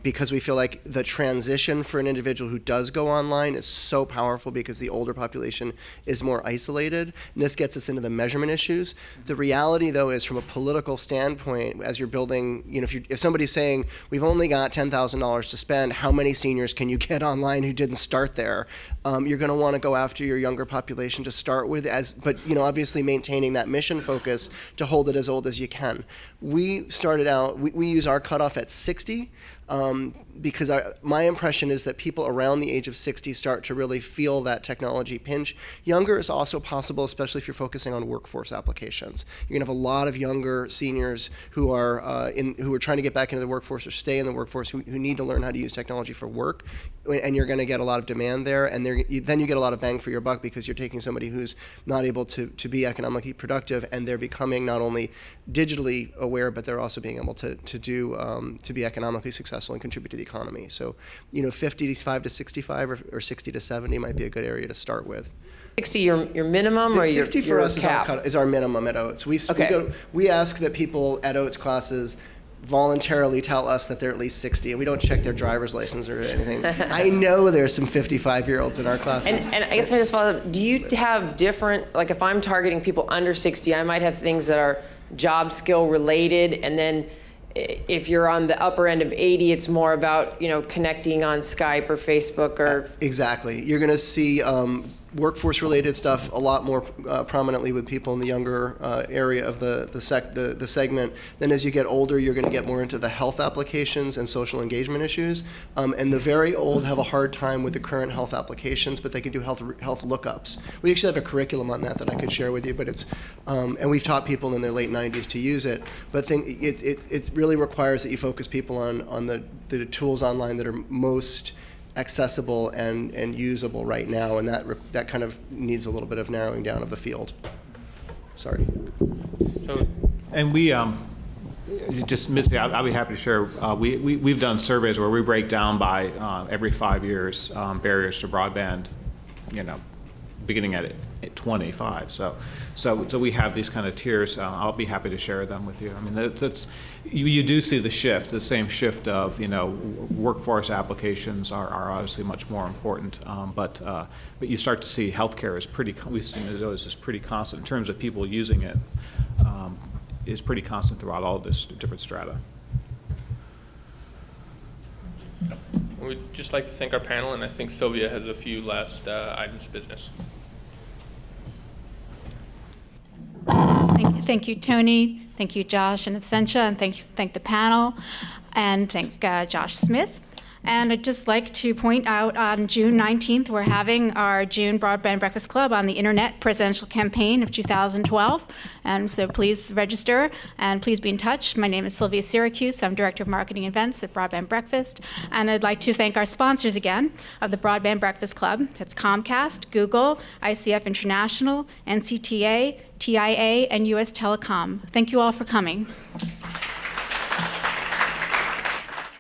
because we feel like the transition for an individual who does go online is so powerful because the older population is more isolated. And this gets us into the measurement issues. The reality, though, is from a political standpoint, as you're building, if somebody's saying we've only got $10,000 to spend, how many seniors can you get online who didn't start there? You're going to want to go after your younger population to start start with, but obviously maintaining that mission focus to hold it as old as you can. We started out, we use our cutoff at 60. Because my impression is that people around the age of 60 start to really feel that technology pinch. Younger is also possible, especially if you're focusing on workforce applications. You're going to have a lot of younger seniors who are trying to get back into the workforce or stay in the workforce who need to learn how to use technology for work, and you're going to get a lot of demand there, and then you get a lot of bang for your buck because you're taking somebody who's not able to be economically productive, and they're becoming not only digitally aware, but they're also being able to be economically successful and contribute to the economy. So, 55 to 65 or 60 to 70 might be a good area to start with. 60 your minimum or your 60 for us is our minimum at Oates. We ask that people at Oates classes voluntarily tell us that they're at least 60, and we don't check their driver's license or anything. I know there's some 55-year-olds in our classes. And I guess I just follow up, do you have different, like if I'm targeting people under 60, I might have things that are job skill related, and then if you're on the upper end of 80, it's more about, connecting on Skype or Facebook or... Exactly. You're going to see workforce-related stuff a lot more prominently with people in the younger area of the segment. Then as you get older, you're going to get more into the health applications and social engagement issues. And the very old have a hard time with the current health applications, but they can do health lookups. We actually have a curriculum on that I could share with you, but it's and we've taught people in their late 90s to use it. But it really requires that you focus people on the tools online that are most accessible and usable right now, and that kind of needs a little bit of narrowing down of the field. Sorry. And we just Mitzi, I'll be happy to share. We've done surveys where we break down by every 5 years barriers to broadband, beginning at 25. So we have these kind of tiers. I'll be happy to share them with you. I mean, you do see the same shift of workforce applications are obviously much more important, but you start to see healthcare is we've seen it as pretty constant in terms of people using it. Is pretty constant throughout all this different strata. We'd just like to thank our panel, and I think Sylvia has a few last items of business. Thank you, Tony. Thank you, Josh and Absentia, and thank the panel, and thank Josh Smith. And I'd just like to point out on June 19th, we're having our June Broadband Breakfast Club on the Internet Presidential Campaign of 2012. And so please register and please be in touch. My name is Sylvia Syracuse. I'm Director of Marketing Events at Broadband Breakfast. And I'd like to thank our sponsors again of the Broadband Breakfast Club. That's Comcast, Google, ICF International, NCTA, TIA, and US Telecom. Thank you all for coming.